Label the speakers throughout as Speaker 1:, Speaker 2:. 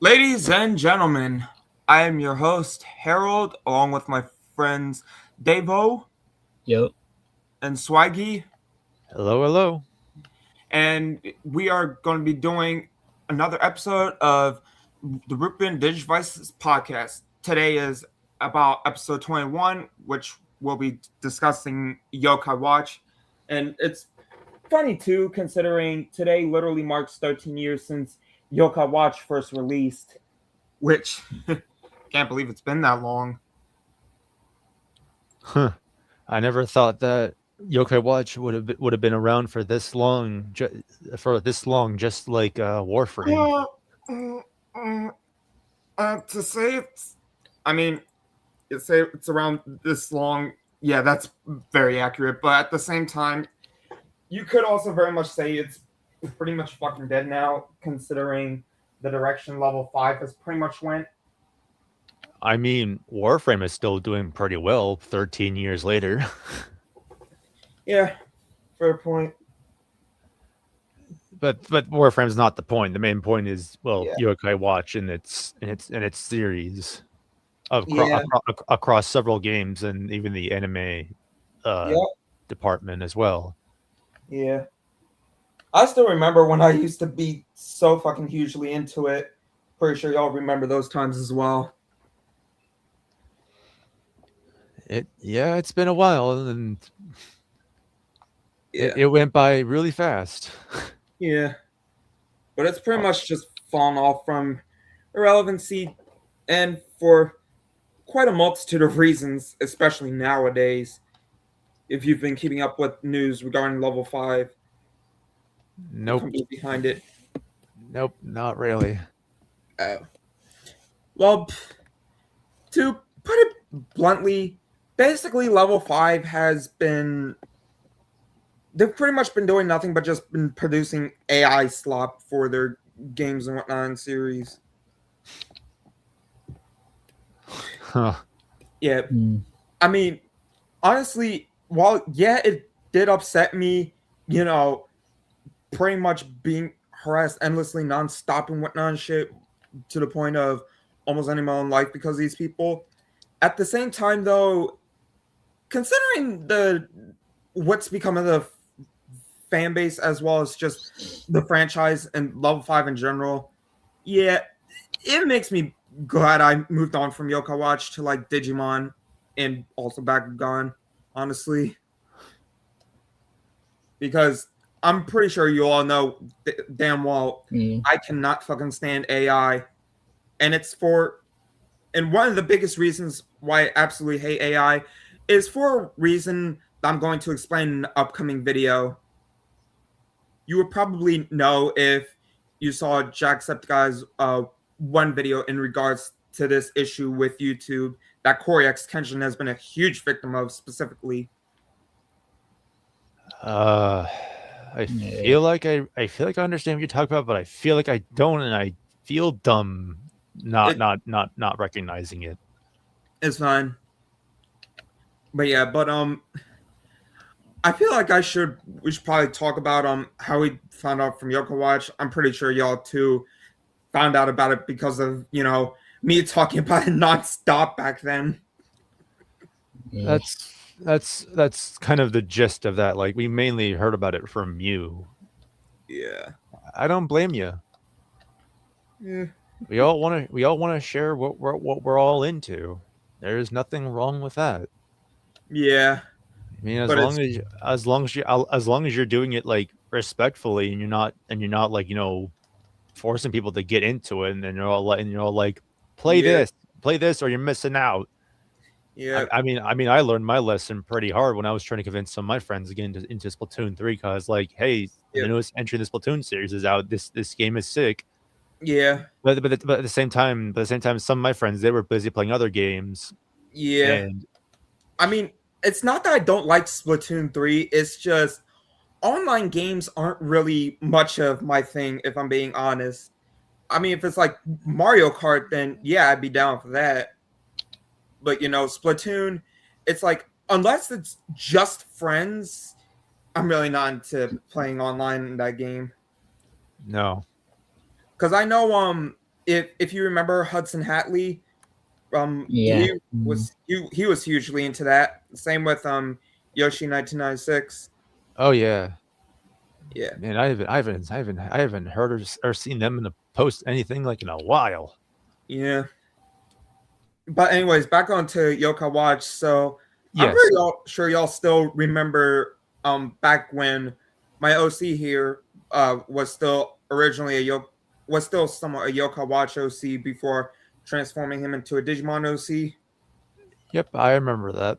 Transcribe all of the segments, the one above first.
Speaker 1: Ladies and gentlemen, I am your host, Harold, along with my friends Davo
Speaker 2: Yep.
Speaker 1: and Swaggy,
Speaker 3: Hello, hello.
Speaker 1: and we are going to be doing another episode of the Rupin Digivices podcast. Today is about episode 21, which we'll be discussing Yokai Watch. And it's funny, too, considering today literally marks 13 years since Yokai Watch first released, which can't believe it's been that long.
Speaker 3: Huh. I never thought that Yokai Watch would have been around for this long, just like Warframe.
Speaker 1: Uh, uh, uh, to say it's, I mean, say it's around this long. Yeah, that's very accurate. But at the same time, you could also very much say it's pretty much fucking dead now, considering the direction level 5 has pretty much went.
Speaker 3: I mean, Warframe is still doing pretty well 13 years later.
Speaker 1: Yeah, fair point.
Speaker 3: but Warframe's not the point. The main point is
Speaker 1: Yeah.
Speaker 3: Yokai Watch and its series
Speaker 1: Yeah.
Speaker 3: across several games and even the anime
Speaker 1: Yep.
Speaker 3: department as well.
Speaker 1: Yeah. I still remember when I used to be so fucking hugely into it. Pretty sure y'all remember those times as well.
Speaker 3: It's been a while and
Speaker 1: Yeah.
Speaker 3: it went by really fast.
Speaker 1: Yeah. But it's pretty much just fallen off from irrelevancy and for quite a multitude of reasons, especially nowadays. If you've been keeping up with news regarding level 5,
Speaker 3: Nope.
Speaker 1: behind it.
Speaker 3: Nope, not really.
Speaker 1: Well, to put it bluntly, basically level 5 has been, they've pretty much been doing nothing but just been producing AI slop for their games and whatnot in series.
Speaker 3: Huh.
Speaker 1: Yeah. I mean, honestly, while it did upset me, pretty much being harassed endlessly, non-stop and whatnot and shit, to the point of almost ending my own life because of these people. At the same time, though, considering what's become of the fan base as well as just the franchise and level 5 in general, yeah, it makes me glad I moved on from Yokai Watch to like Digimon and also Bakugan, honestly. Because I'm pretty sure you all know damn well I cannot fucking stand AI. And and one of the biggest reasons why I absolutely hate AI is for a reason that I'm going to explain in the upcoming video. You would probably know if you saw Jacksepticeye's one video in regards to this issue with YouTube that Corey X Kenshin has been a huge victim of specifically.
Speaker 3: I feel like I understand what you're talking about, but I feel like I don't, and I feel dumb not recognizing it.
Speaker 1: It's fine. But yeah, I feel like we should probably talk about how we found out from Yokai Watch. I'm pretty sure y'all too found out about it because of, me talking about it nonstop back then.
Speaker 3: That's kind of the gist of that. Like, we mainly heard about it from you.
Speaker 1: Yeah.
Speaker 3: I don't blame you.
Speaker 1: Yeah.
Speaker 3: We all want to share what we're all into. There's nothing wrong with that.
Speaker 1: Yeah.
Speaker 3: I mean, as long as you're doing it like respectfully, and you're not like, forcing people to get into it, and you're all like, play this or you're missing out.
Speaker 1: Yeah.
Speaker 3: I mean, I learned my lesson pretty hard when I was trying to convince some of my friends to get into Splatoon 3, because like, hey, the newest entry in the Splatoon series is out. This game is sick.
Speaker 1: Yeah.
Speaker 3: But at the same time, some of my friends, they were busy playing other games.
Speaker 1: Yeah.
Speaker 3: And
Speaker 1: I mean, it's not that I don't like Splatoon 3. It's just online games aren't really much of my thing, if I'm being honest. I mean, if it's like Mario Kart, then yeah, I'd be down for that. But Splatoon, it's like, unless it's just friends, I'm really not into playing online in that game.
Speaker 3: No.
Speaker 1: Because I know if you remember Hudson Hatley,
Speaker 2: Yeah. Mm.
Speaker 1: he was hugely into that. Same with Yoshi 1996.
Speaker 3: Oh yeah,
Speaker 1: Yeah,
Speaker 3: man. I haven't heard or seen them in the post anything like in a while.
Speaker 1: yeah. But anyways, back on to Yoka Watch. So I'm
Speaker 3: Yes.
Speaker 1: pretty sure y'all still remember back when my OC here was still originally was still somewhat a Yoka Watch OC before transforming him into a Digimon OC.
Speaker 3: Yep, I remember that.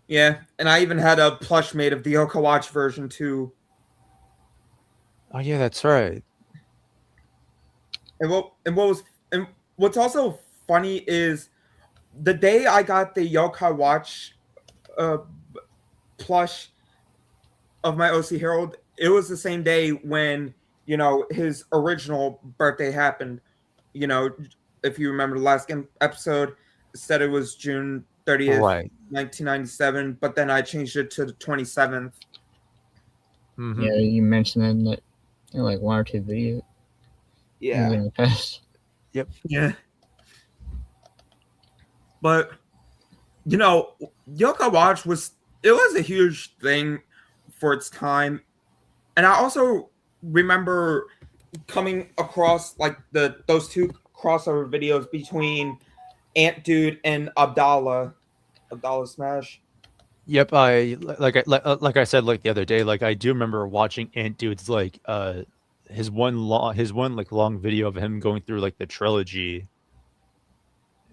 Speaker 1: Yeah, and I even had a plush made of the Yoka Watch version too.
Speaker 3: Oh yeah, that's right.
Speaker 1: And what's also funny is the day I got the Yokai Watch uh, plush of my OC Herald, it was the same day when his original birthday happened. You know, if you remember the last episode, it said it was June 30th,
Speaker 3: Right.
Speaker 1: 1997, but then I changed it to the 27th.
Speaker 3: Mm-hmm.
Speaker 2: Yeah, you mentioned that in like one or two videos
Speaker 1: Yeah,
Speaker 2: in the past.
Speaker 3: Yep.
Speaker 1: yeah, but you know, Yokai Watch was a huge thing for its time, and I also remember coming across like those two crossover videos between Ant Dude and Abdallah Smash.
Speaker 3: Yep. Like I said like the other day, like I do remember watching Ant Dude's like his one like long video of him going through like the trilogy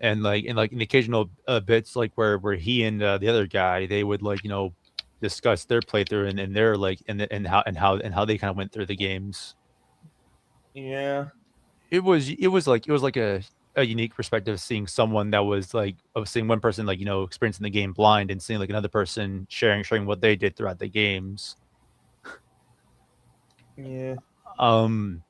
Speaker 3: and like in the occasional bits like where he and the other guy they would like discuss their playthrough and their like and how they kind of went through the games.
Speaker 1: Yeah,
Speaker 3: It was like a unique perspective seeing someone that was like of seeing one person like experiencing the game blind and seeing like another person sharing what they did throughout the games.
Speaker 1: yeah,
Speaker 3: um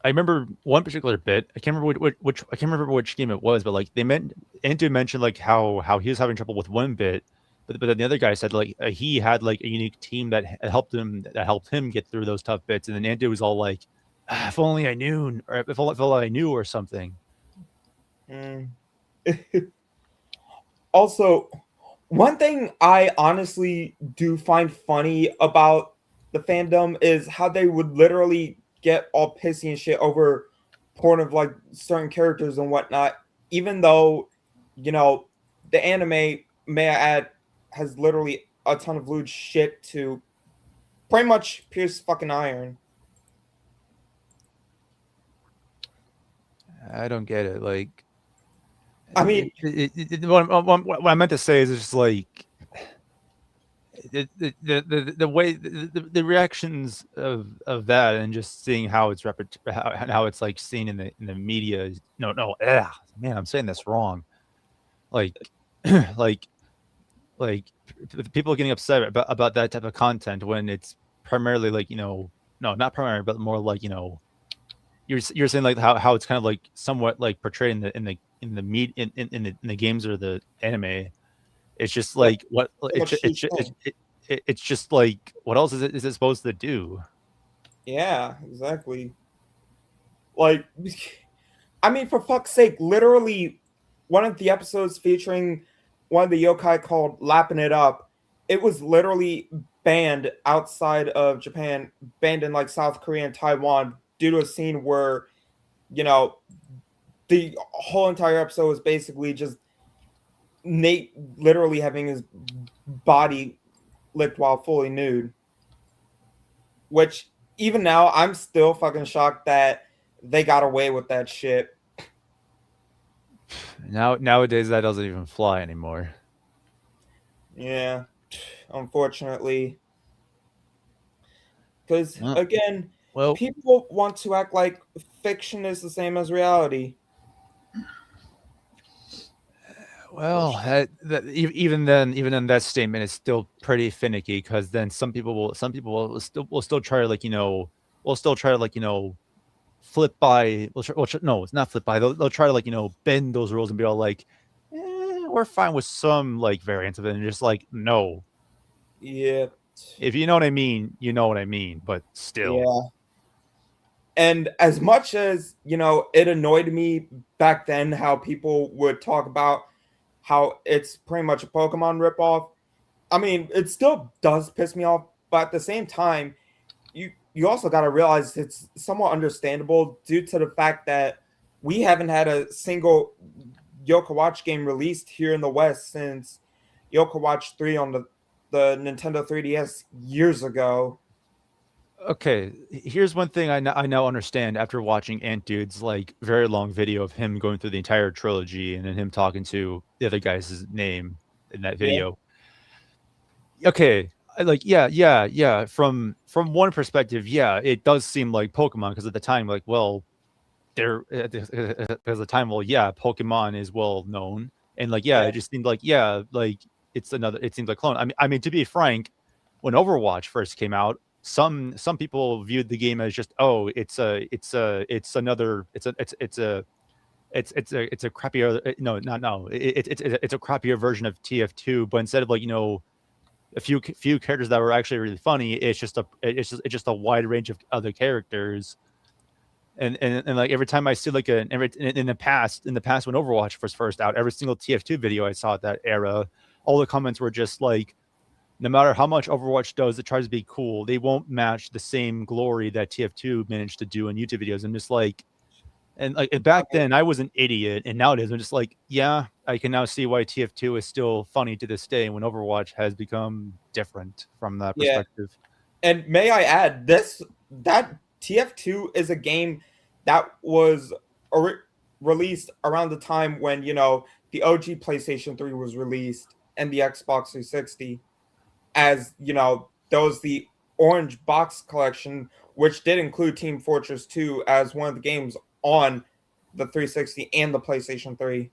Speaker 3: I remember one particular bit. I can't remember which I can't remember which game it was, but like they meant Andu mentioned like how he was having trouble with one bit, but then the other guy said like he had like a unique team that helped him get through those tough bits, and then Andu was all like, "Ah, if only I knew, or if only I knew, or something."
Speaker 1: mm. Also, one thing I honestly do find funny about the fandom is how they would literally get all pissy and shit over porn of like certain characters and whatnot, even though you know the anime, may I add, has literally a ton of lewd shit to pretty much pierce fucking iron.
Speaker 3: I don't get it. Like,
Speaker 1: I mean,
Speaker 3: what I meant to say is just like the way the reactions of that and just seeing how it's how it's like seen in the media is man, I'm saying this wrong. Like like people getting upset about that type of content when it's primarily like no, not primarily but more like you're saying like how it's kind of like somewhat like portrayed in the in the games or the anime. It's just
Speaker 1: yeah,
Speaker 3: like what
Speaker 1: pretty much too
Speaker 3: it's just like what else is it supposed to do?
Speaker 1: Yeah, exactly. Like, I mean, for fuck's sake, literally, one of the episodes featuring one of the yokai called Lapping It Up, it was literally banned outside of Japan, banned in like South Korea and Taiwan due to a scene where, you know, the whole entire episode was basically just Nate literally having his body licked while fully nude. Which, even now, I'm still fucking shocked that they got away with that shit.
Speaker 3: Nowadays that doesn't even fly anymore.
Speaker 1: Yeah, unfortunately. Because,
Speaker 3: Well,
Speaker 1: again,
Speaker 3: well,
Speaker 1: people want to act like fiction is the same as reality.
Speaker 3: Well, even then, that statement is still pretty finicky because then some people will still try to like will still try to like flip by. No, it's not flip by. They'll try to like bend those rules and be all like, we're fine with some like variants of it, and just like no,
Speaker 1: Yeah,
Speaker 3: if you know what I mean, you know what I mean. But still,
Speaker 1: yeah. And as much as, it annoyed me back then how people would talk about how it's pretty much a Pokemon ripoff, I mean, it still does piss me off, but at the same time, you also got to realize it's somewhat understandable due to the fact that we haven't had a single Yoka Watch game released here in the West since Yoka Watch 3 on the Nintendo 3DS years ago.
Speaker 3: Okay, here's one thing I now understand after watching Ant Dude's like very long video of him going through the entire trilogy and then him talking to the other guy's name in that
Speaker 1: Yeah.
Speaker 3: video. Okay, like yeah. From one perspective, yeah, it does seem like Pokemon because at the time, like, well, there because the time, well, yeah, Pokemon is well known, and like, yeah,
Speaker 1: Yeah.
Speaker 3: it just seemed like, yeah, like it's another. It seems like clone. I mean, to be frank, when Overwatch first came out, some people viewed the game as just, oh, it's another, it's a crappier, no, not no, it's a crappier version of TF2, but instead of like a few characters that were actually really funny, it's just a wide range of other characters. And like every time I see like in the past when Overwatch was first out, every single TF2 video I saw at that era, all the comments were just like, no matter how much Overwatch does, it tries to be cool, they won't match the same glory that TF2 managed to do in YouTube videos. I'm just like, and back then I was an idiot, and nowadays I'm just like, yeah, I can now see why TF2 is still funny to this day when Overwatch has become different from that
Speaker 1: Yeah.
Speaker 3: perspective.
Speaker 1: And may I add, that TF2 is a game that was released around the time when, the OG PlayStation 3 was released and the Xbox 360, as, those the Orange Box Collection, which did include Team Fortress 2 as one of the games on the 360 and the PlayStation 3.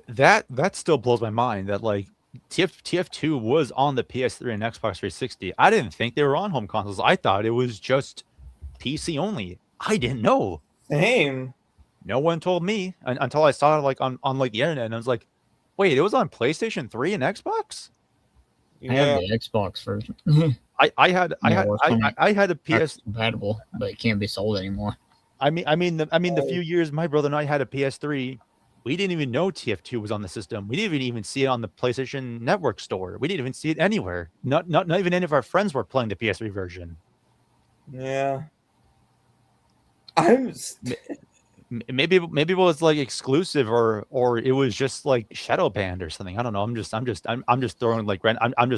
Speaker 3: That still blows my mind that like TF2 was on the PS3 and Xbox 360. I didn't think they were on home consoles. I thought it was just PC only. I didn't know.
Speaker 1: Same.
Speaker 3: No one told me until I saw it like on like the internet, and I was like, wait, it was on PlayStation 3 and Xbox?
Speaker 2: I have
Speaker 1: Yeah.
Speaker 2: the Xbox version.
Speaker 3: I had a PS.
Speaker 2: compatible, but it can't be sold anymore.
Speaker 3: I mean the few years my brother and I had a PS3, we didn't even know TF2 was on the system. We didn't even see it on the PlayStation Network store. We didn't even see it anywhere. Not even any of our friends were playing the PS3 version.
Speaker 1: Yeah.
Speaker 3: Maybe it was like exclusive, or it was just like shadow banned or something. I don't know. I'm just throwing like I'm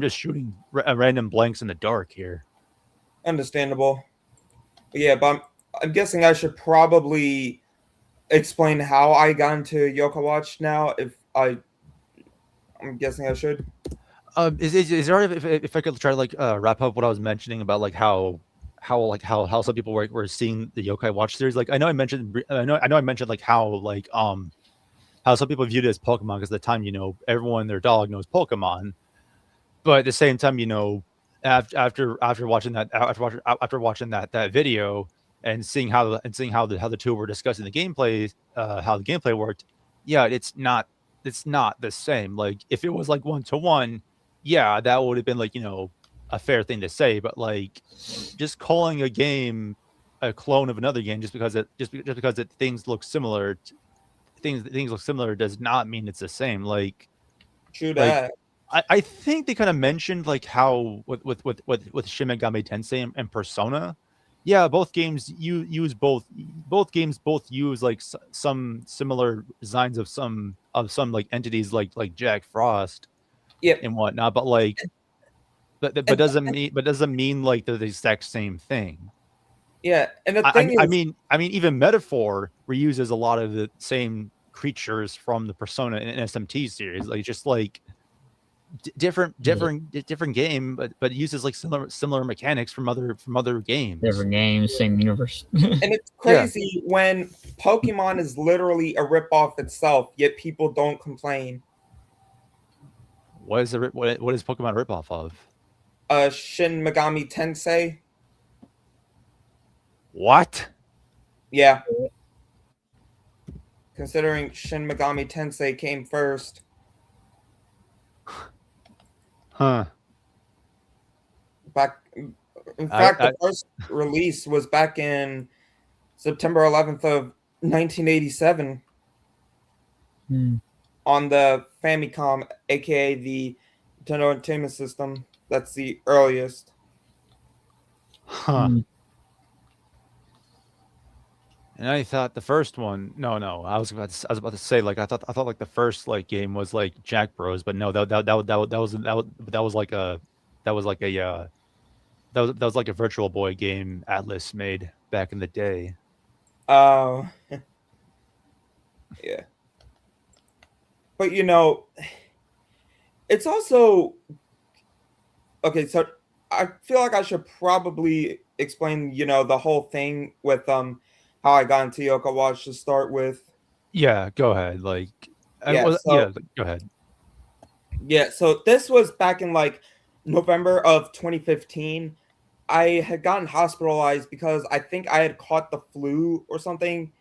Speaker 3: just shooting random blanks in the dark here.
Speaker 1: Understandable. Yeah, but I'm guessing I should probably explain how I got into Yoka Watch now. I'm guessing I should.
Speaker 3: Is there if I could try to like wrap up what I was mentioning about like how some people were seeing the Yokai Watch series? Like I know I mentioned like how some people viewed it as Pokemon because at the time, everyone and their dog knows Pokemon, but at the same time, after watching that video and seeing how the two were discussing the gameplay, how the gameplay worked, yeah, it's not the same. Like if it was like 1-to-1, yeah, that would have been like a fair thing to say, but like just calling a game a clone of another game just because things look similar, things look similar does not mean it's the same. Like
Speaker 1: True
Speaker 3: like
Speaker 1: that.
Speaker 3: I think they kind of mentioned like how with Shin Megami Tensei and Persona, yeah, both games use both games both use like some similar designs of some like entities like Jack Frost
Speaker 1: Yep.
Speaker 3: and whatnot, but like but doesn't mean like they're the exact same thing.
Speaker 1: Yeah, and the thing
Speaker 3: I
Speaker 1: is,
Speaker 3: mean even Metaphor reuses a lot of the same creatures from the Persona and SMT series, like just like different game, but it uses like similar mechanics from other games.
Speaker 2: Different games, same universe.
Speaker 1: and it's crazy when Pokemon is literally a ripoff itself, yet people don't complain.
Speaker 3: What is Pokemon a ripoff of?
Speaker 1: Shin Megami Tensei.
Speaker 3: What?
Speaker 1: Yeah. Considering Shin Megami Tensei came first.
Speaker 3: Huh.
Speaker 1: Back In
Speaker 3: I,
Speaker 1: fact,
Speaker 3: I
Speaker 1: the first release was back in September 11th of 1987
Speaker 2: Hmm.
Speaker 1: on the Famicom, aka the Nintendo Entertainment System. That's the earliest.
Speaker 3: huh.
Speaker 2: Hmm.
Speaker 3: And I thought the first one. No, no. I was about to say like I thought like the first like game was like Jack Bros, but no, that was like a that was like a that was like a Virtual Boy game Atlas made back in the day.
Speaker 1: Uh, yeah. But it's also okay. So I feel like I should probably explain, the whole thing with how I got into Yoka Watch to start with.
Speaker 3: Yeah, go ahead. Like,
Speaker 1: Yeah.
Speaker 3: yeah,
Speaker 1: So
Speaker 3: go ahead.
Speaker 1: yeah. So this was back in like November of 2015. I had gotten hospitalized because I think I had caught the flu or something.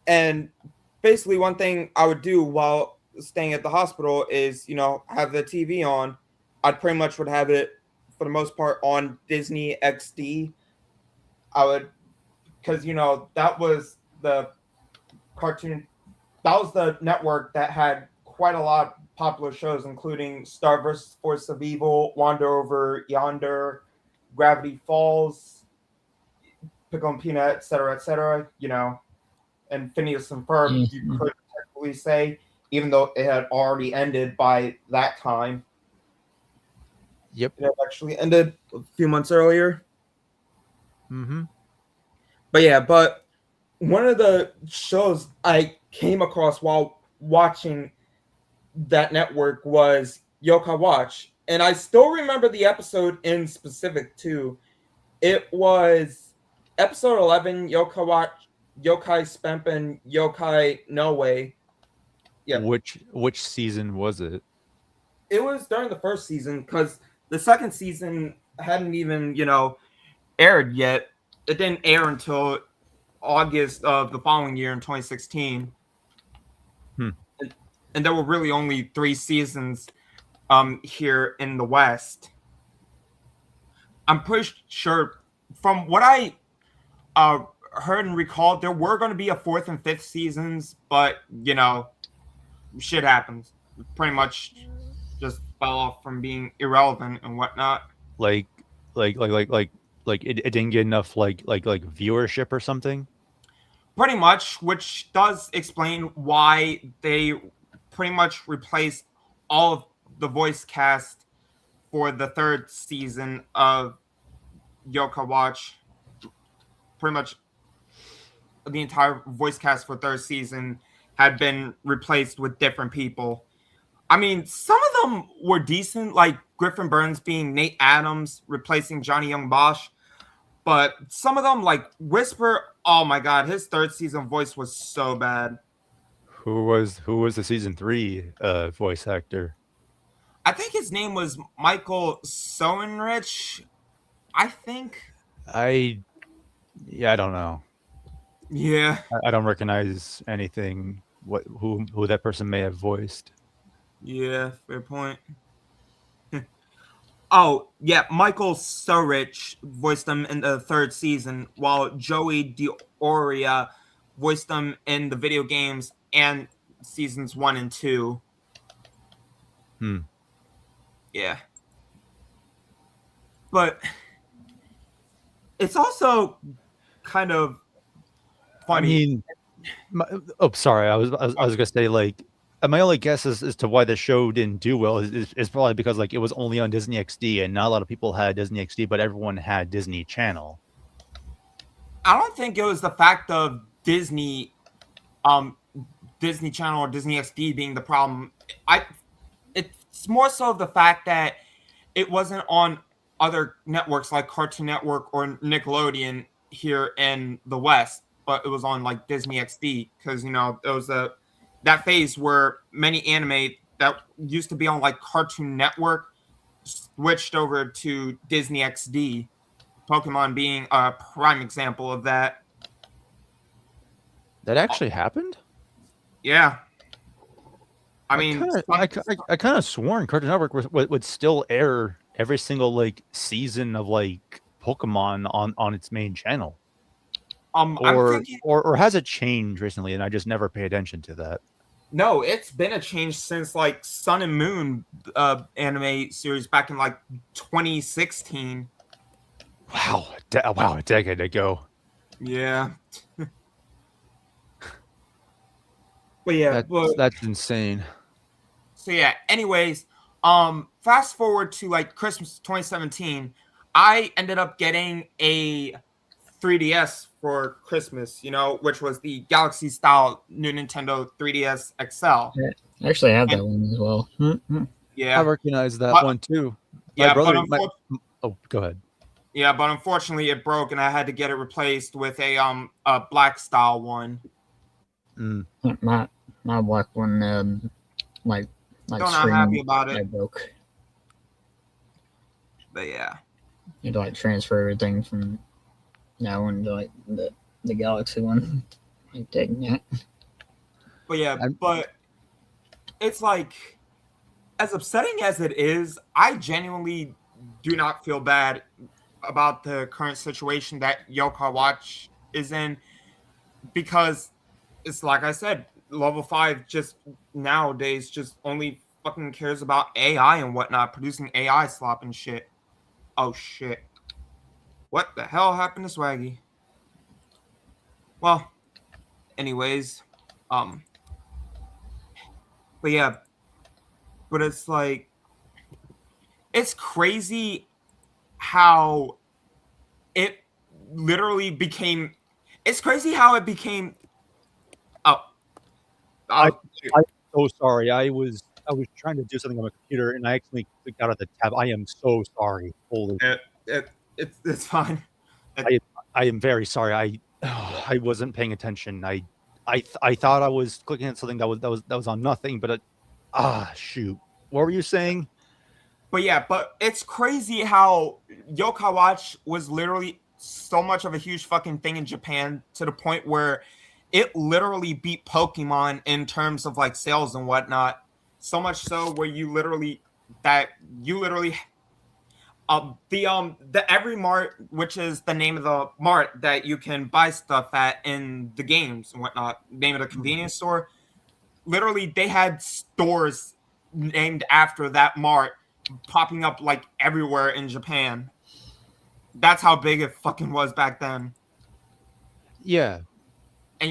Speaker 1: And basically, one thing I would do while staying at the hospital is, have the TV on. I pretty much would have it for the most part on Disney XD. I would, because, that was the cartoon, that was the network that had quite a lot of popular shows, including Star vs. Force of Evil, Wander Over Yonder, Gravity Falls, Pickle and Peanut, etc., and Phineas and Ferb,
Speaker 2: Yeah.
Speaker 1: you could technically say, even though it had already ended by that time.
Speaker 3: Yep.
Speaker 1: It had actually ended a few months earlier.
Speaker 3: Mm-hmm.
Speaker 1: But yeah, but one of the shows I came across while watching that network was Yokai Watch. And I still remember the episode in specific too. It was episode 11, Yokai Watch, Yokai Spempen, Yokai No Way. Yep.
Speaker 3: Which season was it?
Speaker 1: It was during the first season because the second season hadn't even, aired yet. It didn't air until August of the following year in 2016.
Speaker 3: Hmm.
Speaker 1: And there were really only 3 seasons here in the West. I'm pretty sure from what I heard and recalled, there were going to be a fourth and fifth seasons, but shit happens. Pretty much just fell off from being irrelevant and whatnot.
Speaker 3: Like, like, like, like, like, it didn't get enough like viewership or something.
Speaker 1: Pretty much, which does explain why they pretty much replaced all of the voice cast for the third season of Yoka Watch. Pretty much the entire voice cast for third season had been replaced with different people. I mean, some of them were decent, like Griffin Burns being Nate Adams, replacing Johnny Young Bosch. But some of them, like Whisper, oh my god, his third season voice was so bad.
Speaker 3: Who was the season 3 voice actor?
Speaker 1: I think his name was Michael Soenrich. I think.
Speaker 3: I Yeah, I don't know.
Speaker 1: Yeah.
Speaker 3: I don't recognize anything. Who that person may have voiced.
Speaker 1: Yeah, fair point. Oh, yeah, Michael Surrich voiced him in the third season, while Joey Dioria voiced him in the video games and seasons 1 and 2.
Speaker 3: Hmm.
Speaker 1: Yeah. But it's also kind of
Speaker 3: I
Speaker 1: funny.
Speaker 3: mean, sorry. I was gonna say like my only guess as to why the show didn't do well is probably because like it was only on Disney XD and not a lot of people had Disney XD, but everyone had Disney Channel.
Speaker 1: I don't think it was the fact of Disney Channel or Disney XD being the problem. It's more so the fact that it wasn't on other networks like Cartoon Network or Nickelodeon here in the West, but it was on like Disney XD because there was that phase where many anime that used to be on like Cartoon Network switched over to Disney XD. Pokemon being a prime example of that.
Speaker 3: That actually happened.
Speaker 1: Yeah. I
Speaker 3: I
Speaker 1: mean,
Speaker 3: kind of I kind of sworn Cartoon Network would still air every single like season of like Pokemon on its main channel,
Speaker 1: I'm thinking
Speaker 3: or has it changed recently, and I just never pay attention to that.
Speaker 1: no, it's been a change since like Sun and Moon anime series back in like 2016.
Speaker 3: Wow, a decade ago.
Speaker 1: Yeah. But yeah,
Speaker 3: That's insane.
Speaker 1: so yeah, anyways, fast forward to like Christmas 2017, I ended up getting a 3DS for Christmas, which was the Galaxy style new Nintendo 3DS XL.
Speaker 2: I actually have
Speaker 1: And
Speaker 2: that one as well.
Speaker 3: I
Speaker 1: yeah,
Speaker 3: recognize that
Speaker 1: But-
Speaker 3: one too. My
Speaker 1: yeah,
Speaker 3: brother.
Speaker 1: but
Speaker 3: Oh, go ahead.
Speaker 1: yeah, but unfortunately it broke and I had to get it replaced with a black style one.
Speaker 3: Mm.
Speaker 2: My black one, like
Speaker 1: Still not happy about it.
Speaker 2: I broke.
Speaker 1: But yeah.
Speaker 2: You had to like transfer everything from that one to like the Galaxy one. Like taking that.
Speaker 1: But yeah, but it's like, as upsetting as it is, I genuinely do not feel bad about the current situation that Yokai Watch is in, because it's like I said, level 5 just nowadays just only fucking cares about AI and whatnot, producing AI slop and shit. Oh shit. What the hell happened to Swaggy? Well, anyways, but yeah, but it's like, it's crazy how it literally became, it's crazy how it became,
Speaker 3: I'm so sorry. I was trying to do something on my computer and I actually clicked out of the tab. I am so sorry. Holy,
Speaker 1: it's fine.
Speaker 3: I am very sorry. I wasn't paying attention. I thought I was clicking at something that was on nothing, but shoot. What were you saying?
Speaker 1: But yeah, but it's crazy how Yokai Watch was literally so much of a huge fucking thing in Japan, to the point where it literally beat Pokemon in terms of like sales and whatnot. So much so where you literally the Every Mart, which is the name of the mart that you can buy stuff at in the games and whatnot, name of the convenience store, literally they had stores named after that mart popping up like everywhere in Japan. That's how big it fucking was back then.
Speaker 3: Yeah.
Speaker 1: And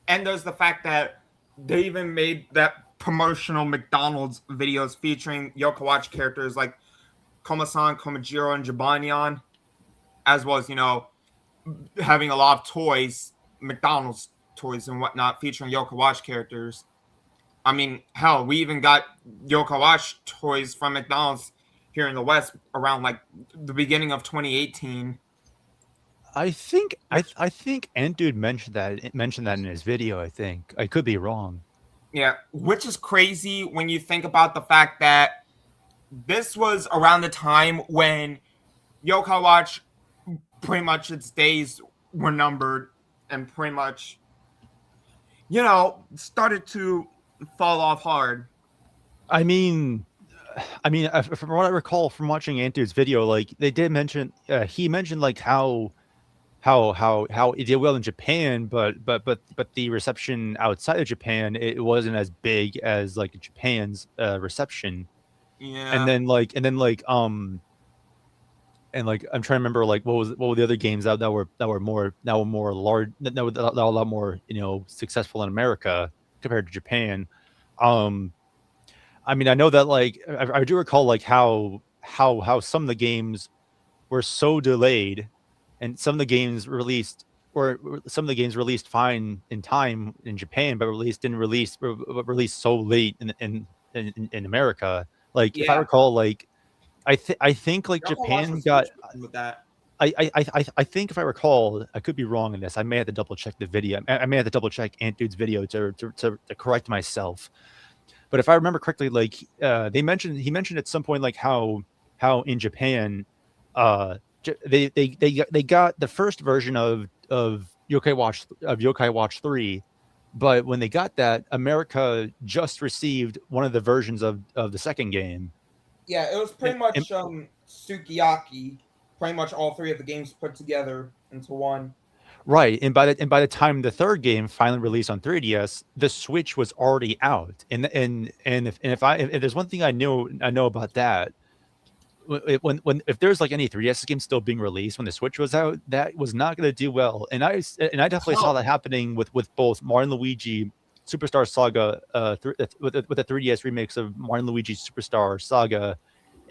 Speaker 1: and there's the fact that they even made that promotional McDonald's videos featuring Yokai Watch characters like Komasan, Komajiro, and Jibanyan, as well as, having a lot of toys, McDonald's toys and whatnot, featuring Yokai Watch characters. I mean, hell, we even got Yokai Watch toys from McDonald's here in the West around like the beginning of 2018.
Speaker 3: I think Dude mentioned that in his video. I think I could be wrong.
Speaker 1: Yeah, which is crazy when you think about the fact that this was around the time when Yokai Watch, pretty much its days were numbered and pretty much, started to fall off hard.
Speaker 3: I mean, from what I recall from watching Antu's video, like they did mention, he mentioned like how it did well in Japan, but the reception outside of Japan, it wasn't as big as like Japan's reception.
Speaker 1: Yeah.
Speaker 3: And then I'm trying to remember like what were the other games that were more large, that were a lot more successful in America compared to Japan. I mean, I know that like I do recall like how some of the games were so delayed, and some of the games released fine in time in Japan, but didn't release so late in America. Like if I recall, like I think like Japan got
Speaker 1: with that.
Speaker 3: I think if I recall, I could be wrong in this. I may have to double check the video. I may have to double check Ant Dude's video to correct myself. But if I remember correctly, like he mentioned at some point like how in Japan, they got the first version of Yokai Watch 3, but when they got that, America just received one of the versions of the second game.
Speaker 1: Yeah, it was pretty much Sukiyaki. pretty much all three of the games put together into one.
Speaker 3: Right, and by the time the third game finally released on 3DS, the Switch was already out. And if there's one thing I know about that, when if there's like any 3DS games still being released when the Switch was out, that was not going to do well. And I definitely saw
Speaker 1: Hell,
Speaker 3: that happening with both Mario and Luigi Superstar Saga, with the 3DS remakes of Mario and Luigi Superstar Saga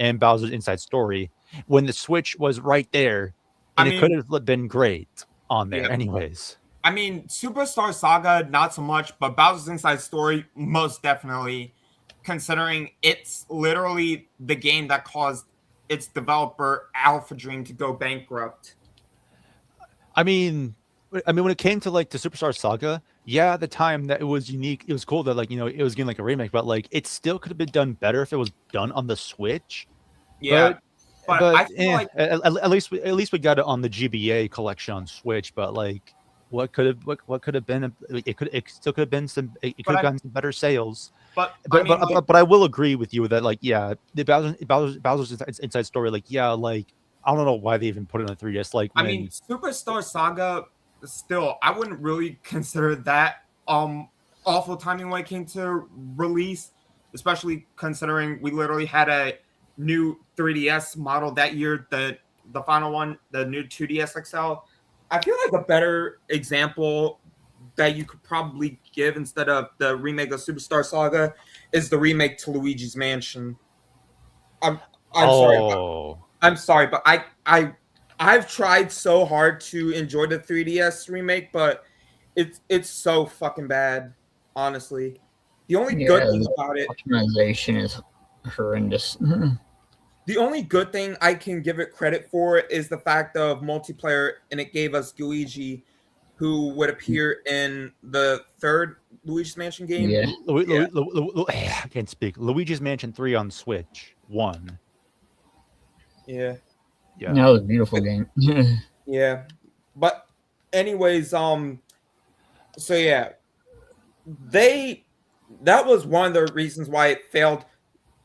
Speaker 3: and Bowser's Inside Story, when the Switch was right there,
Speaker 1: I
Speaker 3: and it could
Speaker 1: mean,
Speaker 3: have been great on there,
Speaker 1: yeah.
Speaker 3: anyways.
Speaker 1: I mean, Superstar Saga, not so much, but Bowser's Inside Story, most definitely, considering it's literally the game that caused its developer, Alpha Dream, to go bankrupt.
Speaker 3: When it came to like the Superstar Saga, yeah, at the time that it was unique, it was cool that it was getting like a remake, but like it still could have been done better if it was done on the Switch.
Speaker 1: Yeah,
Speaker 3: But
Speaker 1: but
Speaker 3: but
Speaker 1: I feel like,
Speaker 3: at least we got it on the GBA collection on Switch. But like, what could have been? It still could have been some. It could
Speaker 1: but
Speaker 3: have
Speaker 1: I,
Speaker 3: gotten some better sales.
Speaker 1: but I
Speaker 3: But
Speaker 1: mean,
Speaker 3: but
Speaker 1: like,
Speaker 3: but, but I will agree with you that like yeah, the Bowser's Inside Story, like yeah, like I don't know why they even put it on 3DS. Like
Speaker 1: I mean,
Speaker 3: when
Speaker 1: Superstar Saga, still, I wouldn't really consider that awful timing when it came to release, especially considering we literally had a new 3DS model that year, the final one, the new 2DS XL. I feel like a better example that you could probably give instead of the remake of Superstar Saga is the remake to Luigi's Mansion. I'm I'm sorry, but
Speaker 3: oh
Speaker 1: I've tried so hard to enjoy the 3DS remake, but it's so fucking bad, honestly. The only
Speaker 2: Yeah,
Speaker 1: good thing
Speaker 2: the
Speaker 1: about it,
Speaker 2: optimization is horrendous.
Speaker 1: the only good thing I can give it credit for is the fact of multiplayer, and it gave us Luigi, who would appear in the third Luigi's Mansion game.
Speaker 2: Yeah, yeah.
Speaker 3: I can't speak. Luigi's Mansion 3 on Switch 1.
Speaker 1: Yeah,
Speaker 3: Yeah.
Speaker 2: That was a beautiful game.
Speaker 1: yeah. But anyways, so yeah, they that was one of the reasons why it failed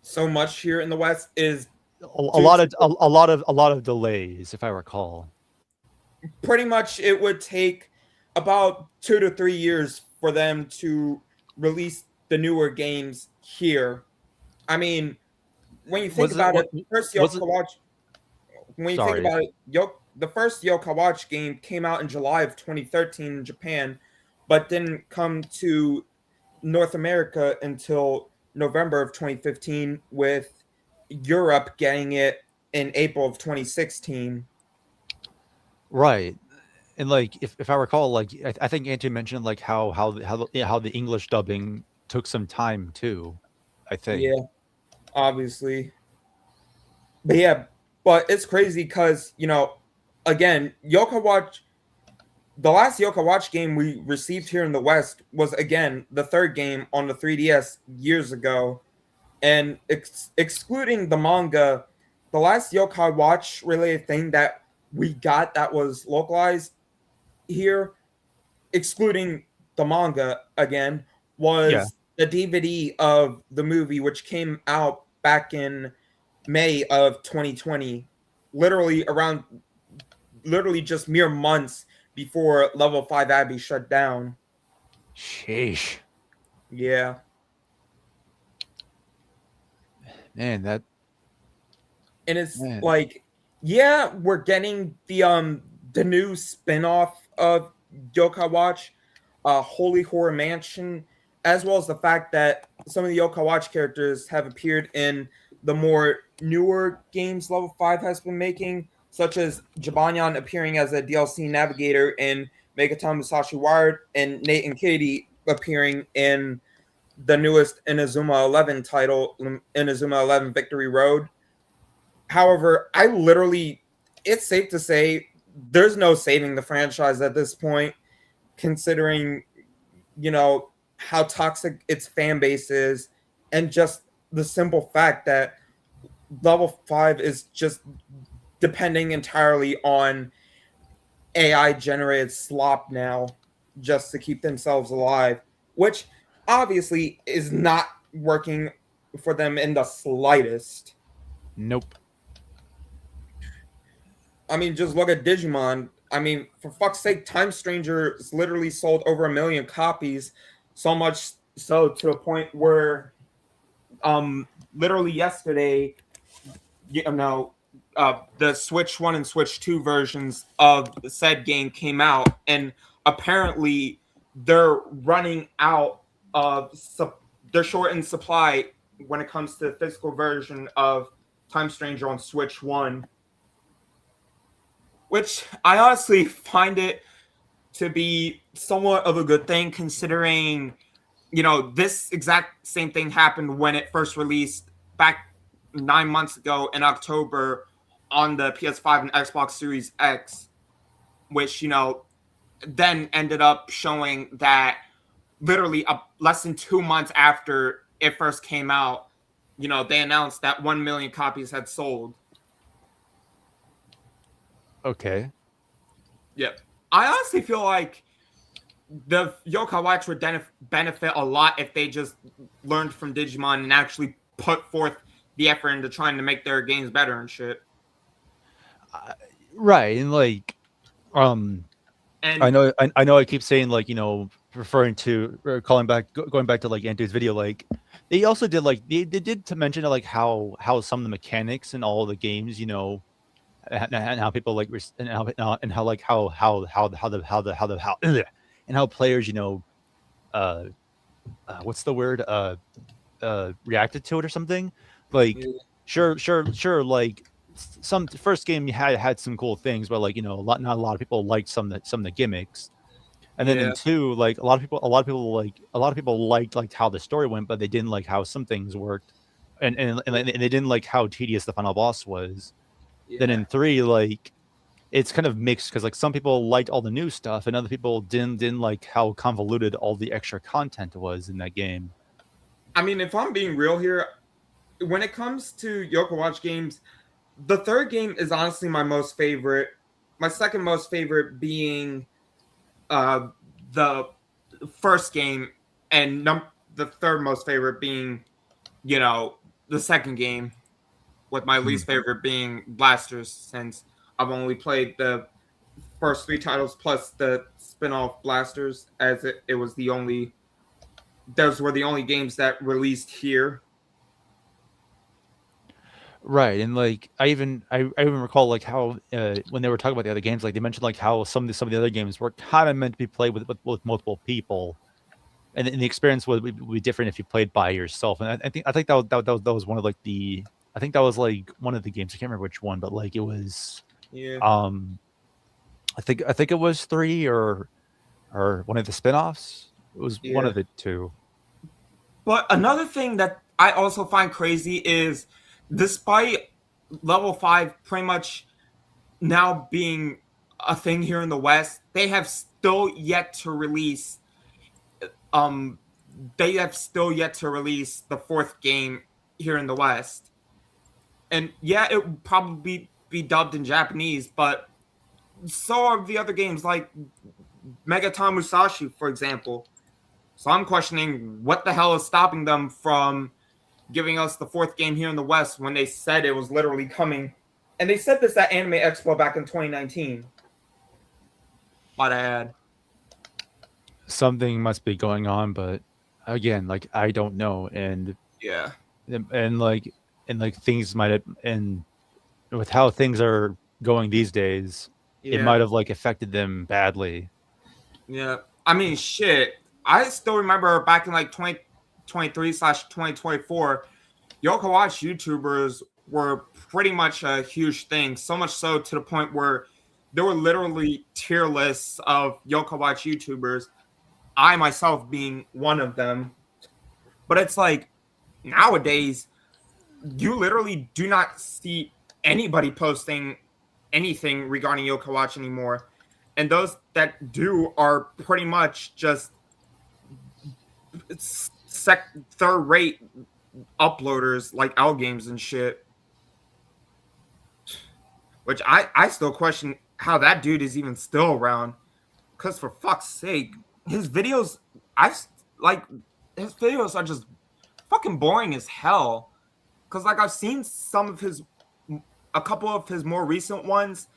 Speaker 1: so much here in the West is
Speaker 3: A
Speaker 1: due
Speaker 3: lot
Speaker 1: to
Speaker 3: of a lot of delays, if I recall.
Speaker 1: pretty much it would take about 2 to 3 years for them to release the newer games here. I mean, when you think
Speaker 3: Was it
Speaker 1: about
Speaker 3: what
Speaker 1: it, first
Speaker 3: was it
Speaker 1: Yoka Watch, when you think
Speaker 3: sorry.
Speaker 1: about it, the first Yoka Watch game came out in July of 2013 in Japan, but didn't come to North America until November of 2015, with Europe getting it in April of 2016.
Speaker 3: Right. And like if I recall, like I think Anthony mentioned like how the English dubbing took some time too, I think.
Speaker 1: Yeah, obviously. But yeah, but it's crazy because, again, Yoka Watch, the last Yoka Watch game we received here in the West was, again, the third game on the 3DS years ago. And excluding the manga, the last Yokai Watch related thing that we got that was localized here, excluding the manga again,
Speaker 3: Yeah.
Speaker 1: was the DVD of the movie, which came out back in May of 2020, literally just mere months before Level 5 Abbey shut down.
Speaker 3: Sheesh.
Speaker 1: Yeah.
Speaker 3: Man, that
Speaker 1: And it's
Speaker 3: man.
Speaker 1: like, yeah, we're getting the new spin-off of Yokai Watch, Holy Horror Mansion, as well as the fact that some of the Yokai Watch characters have appeared in the more newer games Level 5 has been making, such as Jibanyan appearing as a DLC navigator in Megaton Musashi Wired, and Nate and Katie appearing in the newest Inazuma 11 title, Inazuma 11 Victory Road. However, it's safe to say there's no saving the franchise at this point, considering, how toxic its fan base is, and just the simple fact that Level 5 is just depending entirely on AI generated slop now just to keep themselves alive, which obviously is not working for them in the slightest.
Speaker 3: Nope.
Speaker 1: I mean, just look at Digimon. I mean, for fuck's sake, Time Stranger's literally sold over 1 million copies, so much so to a point where, literally yesterday, you know, the Switch 1 and Switch 2 versions of the said game came out, and apparently they're running out of, they're short in supply when it comes to the physical version of Time Stranger on Switch 1, which I honestly find it to be somewhat of a good thing, considering, this exact same thing happened when it first released back 9 months ago in October on the PS5 and Xbox Series X, which, then ended up showing that literally less than 2 months after it first came out, they announced that 1 million copies had sold.
Speaker 3: Okay.
Speaker 1: Yeah. I honestly feel like the Yokai Watch would benefit a lot if they just learned from Digimon and actually put forth the effort into trying to make their games better and shit.
Speaker 3: Right, and like,
Speaker 1: And
Speaker 3: I know I keep saying, like, referring to or going back to like Antu's video, like they also did, like they did to mention like how some of the mechanics in all the games, and how people like and how like how and how players, what's the word, reacted to it or something. Like, sure, like some first game you had some cool things, but like, not a lot of people liked some of the gimmicks. And then in two, like a lot of people liked how the story went, but they didn't like how some things worked, and they didn't like how tedious the final boss was. Then in three, like it's kind of mixed, because like some people liked all the new stuff, and other people didn't like how convoluted all the extra content was in that game.
Speaker 1: I mean, if I'm being real here, when it comes to Yokai Watch games, the third game is honestly my most favorite. My second most favorite being the first game, and the third most favorite being, the second game, with my least favorite being Blasters, since I've only played the first 3 titles plus the spin-off Blasters, as it was the only, those were the only games that released here.
Speaker 3: Right, and like I even recall like how when they were talking about the other games, like they mentioned like how some of the other games were kind of meant to be played with multiple people, and the experience would be different if you played by yourself. And I think that was one of like the, I think that was like one of the games. I can't remember which one, but like it was I think it was 3 or one of the spin-offs. It was one of the two.
Speaker 1: But another thing that I also find crazy is, despite level 5 pretty much now being a thing here in the West, they have still yet to release the fourth game here in the West. And yeah, it would probably be dubbed in Japanese, but so are the other games like Megaton Musashi, for example. So I'm questioning what the hell is stopping them from giving us the fourth game here in the West when they said it was literally coming. And they said this at Anime Expo back in 2019. Might add.
Speaker 3: Something must be going on, but again, like I don't know. And like things might have, and with how things are going these days, it might have like affected them badly.
Speaker 1: Yeah. I mean, shit. I still remember back in like 2023/2024, Yokai Watch YouTubers were pretty much a huge thing. So much so to the point where there were literally tier lists of Yokai Watch YouTubers, I myself being one of them. But it's like, nowadays, you literally do not see anybody posting anything regarding Yokai Watch anymore. And those that do are pretty much just third-rate uploaders like L Games and shit. Which I still question how that dude is even still around. Because for fuck's sake, his videos are just fucking boring as hell. Because like I've seen a couple of his more recent ones,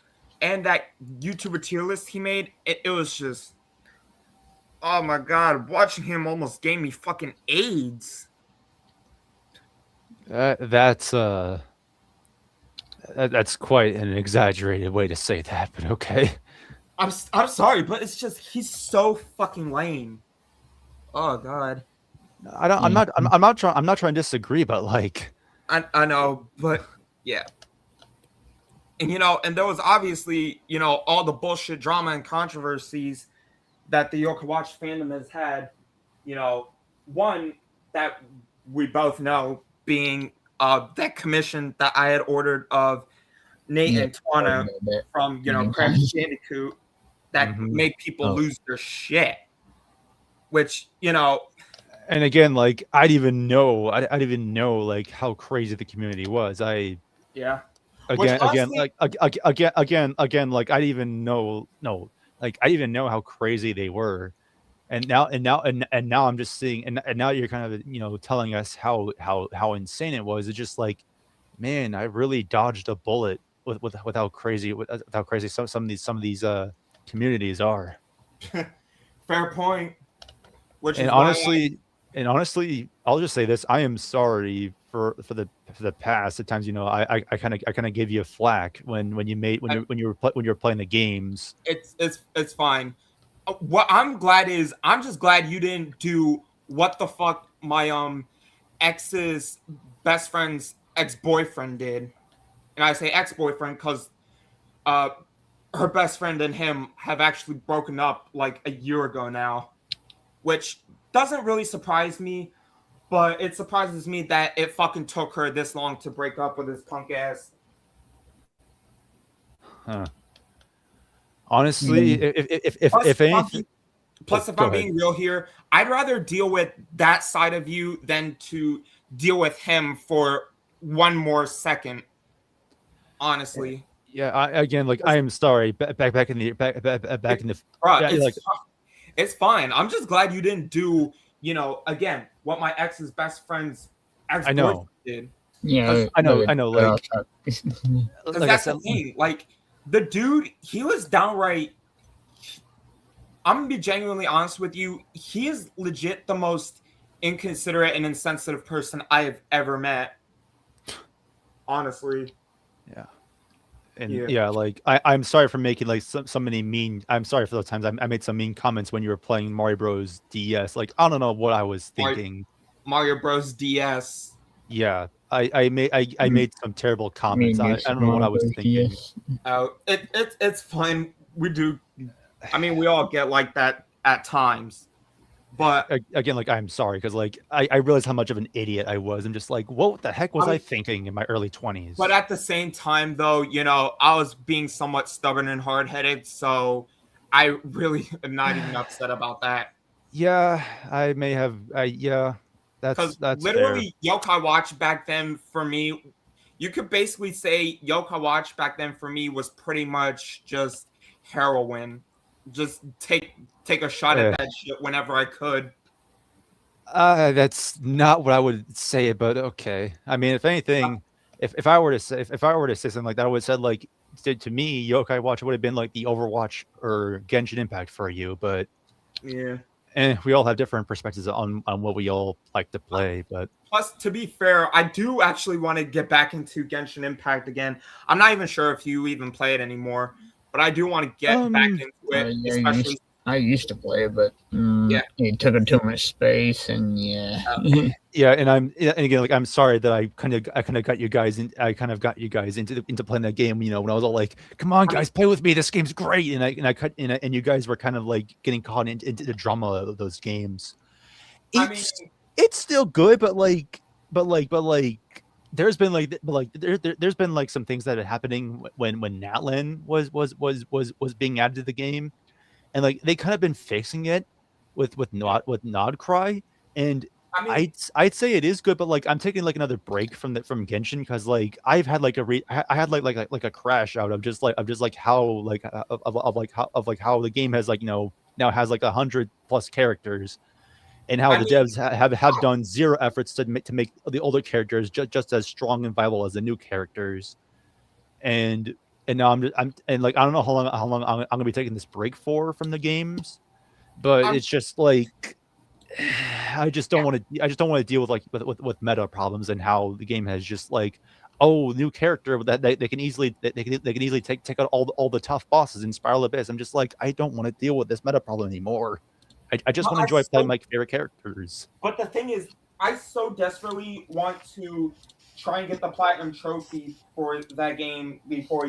Speaker 1: and that YouTuber tier list he made, it was just, oh my god, watching him almost gave me fucking AIDS.
Speaker 3: That's quite an exaggerated way to say that, but okay.
Speaker 1: I'm sorry, but it's just he's so fucking lame. Oh god.
Speaker 3: I'm not trying to disagree, but like
Speaker 1: I know, but yeah. And and there was obviously, all the bullshit drama and controversies that the Yoka Watch fandom has had. One that we both know being that commission that I had ordered of Nate and Twana from Crash Bandicoot that made people lose their shit. Which,
Speaker 3: and again, like I'd even know like how crazy the community was.
Speaker 1: Yeah.
Speaker 3: Again,
Speaker 1: honestly,
Speaker 3: like again, like I didn't even know how crazy they were, and now I'm just seeing, and now you're kind of telling us how insane it was. It's just like, man, I really dodged a bullet with how crazy some of these communities are.
Speaker 1: Fair point.
Speaker 3: And honestly, I'll just say this: I am sorry for the past. At times, I kind of gave you a flack when you were playing the games.
Speaker 1: It's fine. What I'm glad is I'm just glad you didn't do what the fuck my ex's best friend's ex-boyfriend did. And I say ex-boyfriend because her best friend and him have actually broken up like a year ago now, which doesn't really surprise me, but it surprises me that it fucking took her this long to break up with his punk ass.
Speaker 3: Huh. Honestly, if anything,
Speaker 1: plus, if I'm being real here, I'd rather deal with that side of you than to deal with him for one more second. Honestly.
Speaker 3: Yeah. I am sorry. Back in the.
Speaker 1: It's fine. I'm just glad you didn't do, again, what my ex's best friend's ex-boyfriend did.
Speaker 2: Yeah,
Speaker 3: I know. Like,
Speaker 1: that's the thing. Like, the dude, he was downright. I'm gonna be genuinely honest with you. He is legit the most inconsiderate and insensitive person I have ever met. Honestly.
Speaker 3: Yeah. And like I'm sorry for making like so many mean. I'm sorry for those times I made some mean comments when you were playing Mario Bros. DS. Like I don't know what I was thinking.
Speaker 1: Mario Bros. DS.
Speaker 3: Yeah, I made some terrible comments. I don't know what I was thinking.
Speaker 1: It's fine. We do. I mean, we all get like that at times. But
Speaker 3: again, like I'm sorry because like I realized how much of an idiot I was. I'm just like, what the heck was I thinking in my early 20s?
Speaker 1: But at the same time, though, I was being somewhat stubborn and hard-headed, so I really am not even upset about that.
Speaker 3: Yeah, I may have. Yeah, that's
Speaker 1: literally
Speaker 3: fair.
Speaker 1: Yokai Watch back then for me. You could basically say Yokai Watch back then for me was pretty much just heroin. Just take a shot at that shit whenever I could.
Speaker 3: That's not what I would say, but okay. I mean, if anything, if I were to say something like that, I would have said like to me, Yokai Watch would have been like the Overwatch or Genshin Impact for you, but
Speaker 1: yeah.
Speaker 3: And we all have different perspectives on what we all like to play, but
Speaker 1: plus, to be fair, I do actually want to get back into Genshin Impact again. I'm not even sure if you even play it anymore, but I do want to get back into it. Especially,
Speaker 2: I used to play it, but it took up too much space, and
Speaker 3: and again, like I'm sorry that I kind of got you guys into playing that game. When I was all like, "Come on, guys, play with me. This game's great," and you guys were kind of like getting caught into the drama of those games. It's still good, but there's been there's been like some things that are happening when Natlan was being added to the game, and like they kind of been fixing it with Nod Cry, and I'd say it is good, but like I'm taking like another break from Genshin because like I've had like I had like a crash out of just like how how the game has like now has like 100+ characters. And how the devs have done zero efforts to make the older characters just as strong and viable as the new characters, and and now I'm and like I don't know how long I'm gonna be taking this break from the games, but
Speaker 1: I'm
Speaker 3: it's just like I just don't want to. I just don't want to deal with like with meta problems and how the game has just like, oh, new character that they can easily they can easily take out all the tough bosses in Spiral Abyss. I'm just like, I don't want to deal with this meta problem anymore. I just
Speaker 1: well,
Speaker 3: want to enjoy playing my favorite characters.
Speaker 1: but the thing is, I so desperately want to try and get the platinum trophy for that game before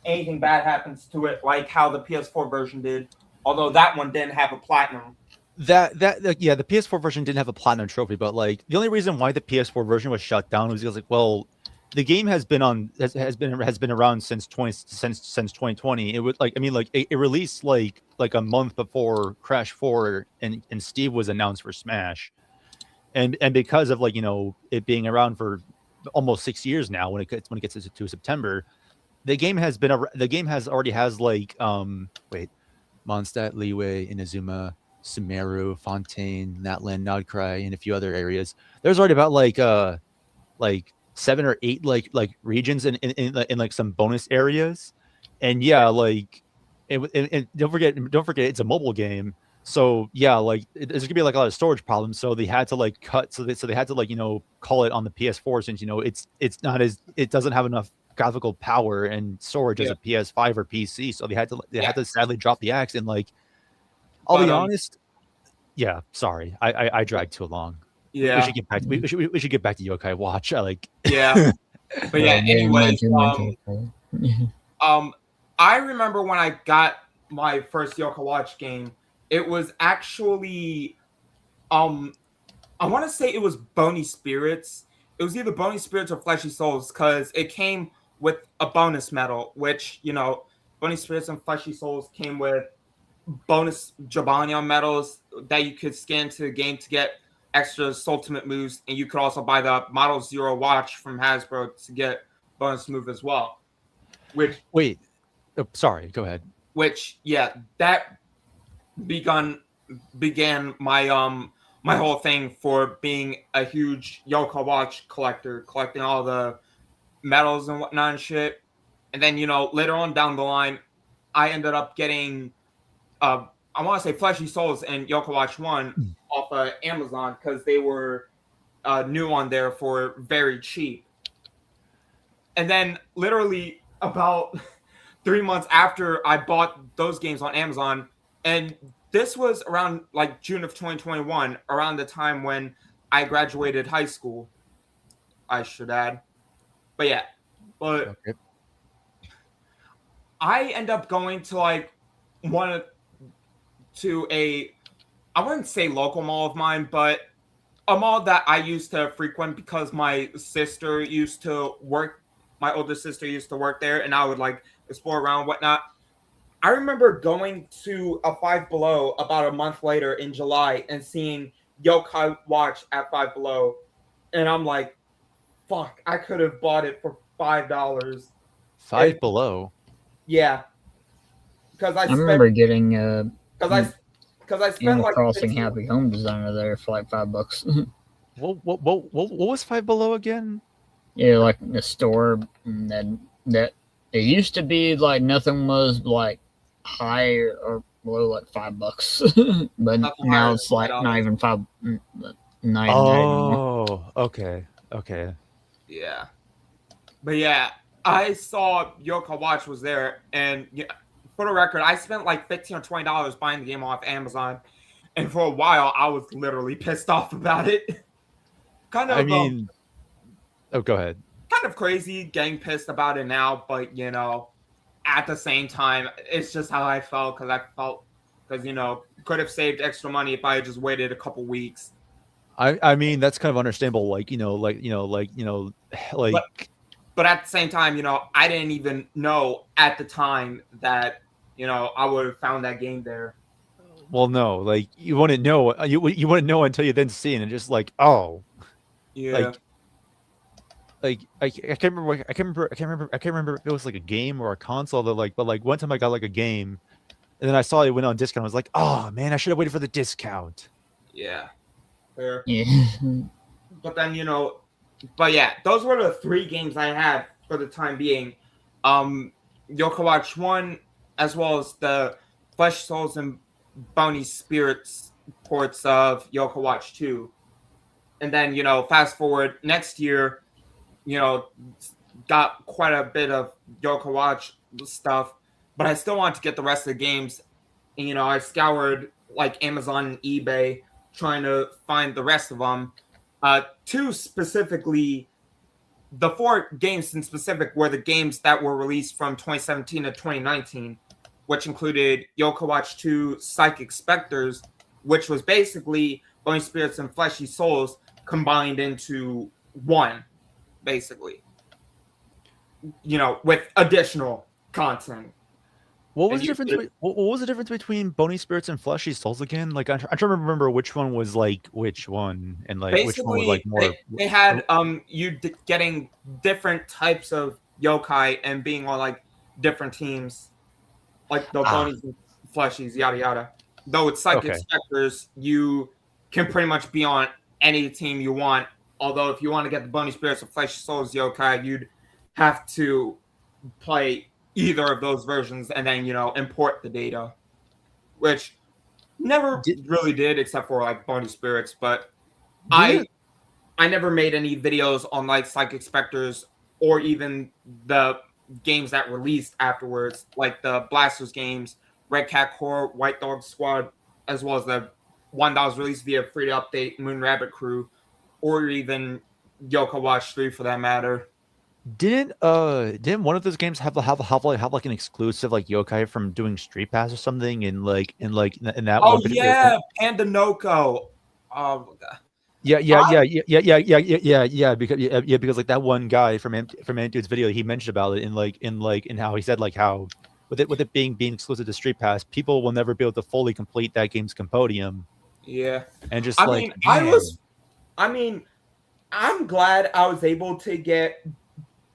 Speaker 1: anything bad happens to it, like how the PS4 version did. Although that one didn't have a platinum.
Speaker 3: Yeah, the PS4 version didn't have a platinum trophy, but like the only reason why the PS4 version was shut down was because like, well, the game has been around since 2020. It would like I mean like it released like a month before Crash 4 and Steve was announced for Smash. And because of like it being around for almost 6 years now when it gets to September, the game has already has like wait, Mondstadt, Leeway, Inazuma, Sumeru, Fontaine, Natlan, Nodcry, and a few other areas. There's already about like 7 or 8 like regions in like some bonus areas, and yeah, like and don't forget it's a mobile game. So yeah, like there's gonna be like a lot of storage problems. So they had to like cut. So they had to like call it on the PS4 since it's not as it doesn't have enough graphical power and storage as
Speaker 1: Yeah,
Speaker 3: a PS5 or PC. So they
Speaker 1: yeah.
Speaker 3: had to sadly drop the axe. And like I'll
Speaker 1: But
Speaker 3: be honest, yeah, sorry, I dragged too long. We
Speaker 1: yeah,
Speaker 3: should get back. We should get back to Yokai Watch. I like.
Speaker 1: yeah. But yeah.
Speaker 2: Getting way
Speaker 1: Anyways,
Speaker 2: too much of it.
Speaker 1: um, I remember when I got my first Yoka Watch game. It was actually um I want to say it was Bony Spirits. It was either Bony Spirits or Fleshy Souls because it came with a bonus medal, which, Bony Spirits and Fleshy Souls came with bonus Jabania medals that you could scan to the game to get extra Ultimate moves. And you could also buy the Model Zero watch from Hasbro to get bonus move as well. Which,
Speaker 3: Wait, oh, sorry. Go ahead.
Speaker 1: yeah, that began my whole thing for being a huge Yoka watch collector, collecting all the medals and whatnot and shit. And then later on down the line, I ended up getting I want to say Fleshy Souls and Yoka Watch One off of Amazon because they were new on there for very cheap. And then literally about 3 months after I bought those games on Amazon, and this was around like June of 2021, around the time when I graduated high school, I should add. But yeah, but
Speaker 3: Okay.
Speaker 1: I end up going to like one to I wouldn't say local mall of mine, but a mall that I used to frequent because my sister used to work. My older sister used to work there, and I would like explore around whatnot. I remember going to a Five Below about a month later in July and seeing Yokai Watch at Five Below, and I'm like, "Fuck! I could have bought it for $5."
Speaker 3: Five Below.
Speaker 1: Yeah, because I
Speaker 2: I
Speaker 1: spent
Speaker 2: remember getting
Speaker 1: because I spent
Speaker 2: Animal
Speaker 1: like
Speaker 2: Crossing
Speaker 1: 15
Speaker 2: Happy Home Designer there for like $5.
Speaker 3: What was Five Below again?
Speaker 2: Yeah, like the store that it used to be like nothing was like higher or below like $5, but
Speaker 1: nothing higher
Speaker 2: now
Speaker 1: than
Speaker 2: it's like not
Speaker 1: $5.
Speaker 2: even not even that anymore.
Speaker 3: Oh, okay.
Speaker 1: Yeah. But yeah, I saw Yoka Watch was there, and yeah, for the record, I spent like $15 or $20 buying the game off Amazon, and for a while, I was literally pissed off about it. kind
Speaker 3: I
Speaker 1: of,
Speaker 3: mean, oh, go ahead.
Speaker 1: kind of crazy getting pissed about it now, but at the same time, it's just how I felt because could have saved extra money if I had just waited a couple weeks.
Speaker 3: I mean that's kind of understandable. Like
Speaker 1: But at the same time, I didn't even know at the time that I would have found that game there.
Speaker 3: well, no, like you wouldn't know. You wouldn't know until you then see it, and just like, oh,
Speaker 1: Yeah.
Speaker 3: like I can't remember if it was like a game or a console that but like one time I got like a game, and then I saw it went on discount. I was like, oh man, I should have waited for the discount.
Speaker 1: Yeah. Fair.
Speaker 2: Yeah,
Speaker 1: But then, but yeah, those were the 3 games I had for the time being. Yokai Watch 1, as well as the Flesh, Souls, and Bony Spirits ports of Yokai Watch 2. And then, fast forward next year, got quite a bit of Yokai Watch stuff, but I still want to get the rest of the games. And, I scoured like Amazon and eBay trying to find the rest of them. Two specifically, the 4 games in specific were the games that were released from 2017 to 2019, which included Yokai Watch 2 Psychic Specters, which was basically Bony Spirits and Fleshy Souls combined into one, basically. With additional content.
Speaker 3: What was the difference? What was the difference between Bony Spirits and Fleshy Souls again? Like I'm trying to remember which one was like which one, and like
Speaker 1: basically,
Speaker 3: which one was like more.
Speaker 1: They had getting different types of yokai and being on like different teams, like the Bonies and Fleshies, yada yada. Though with Psychic Specters, you can pretty much be on any team you want. Although if you want to get the Bony Spirits or Fleshy Souls yokai, you'd have to play either of those versions and then import the data, which never really did except for like Bony Spirits. But I never made any videos on like Psychic Specters or even the games that released afterwards, like the Blasters games, Red Cat Corps, White Dog Squad, as well as the one that was released via free to update, Moon Rabbit Crew, or even Yokai Watch 3 for that matter.
Speaker 3: Didn't one of those games have like an exclusive like yokai from doing Street Pass or something in that one?
Speaker 1: Oh yeah, Panda Noko. Oh my god.
Speaker 3: Yeah. Because like that one guy from Antude's video, he mentioned about it in how he said like how with it being exclusive to Street Pass, people will never be able to fully complete that game's compodium.
Speaker 1: Yeah,
Speaker 3: and just
Speaker 1: I'm glad I was able to get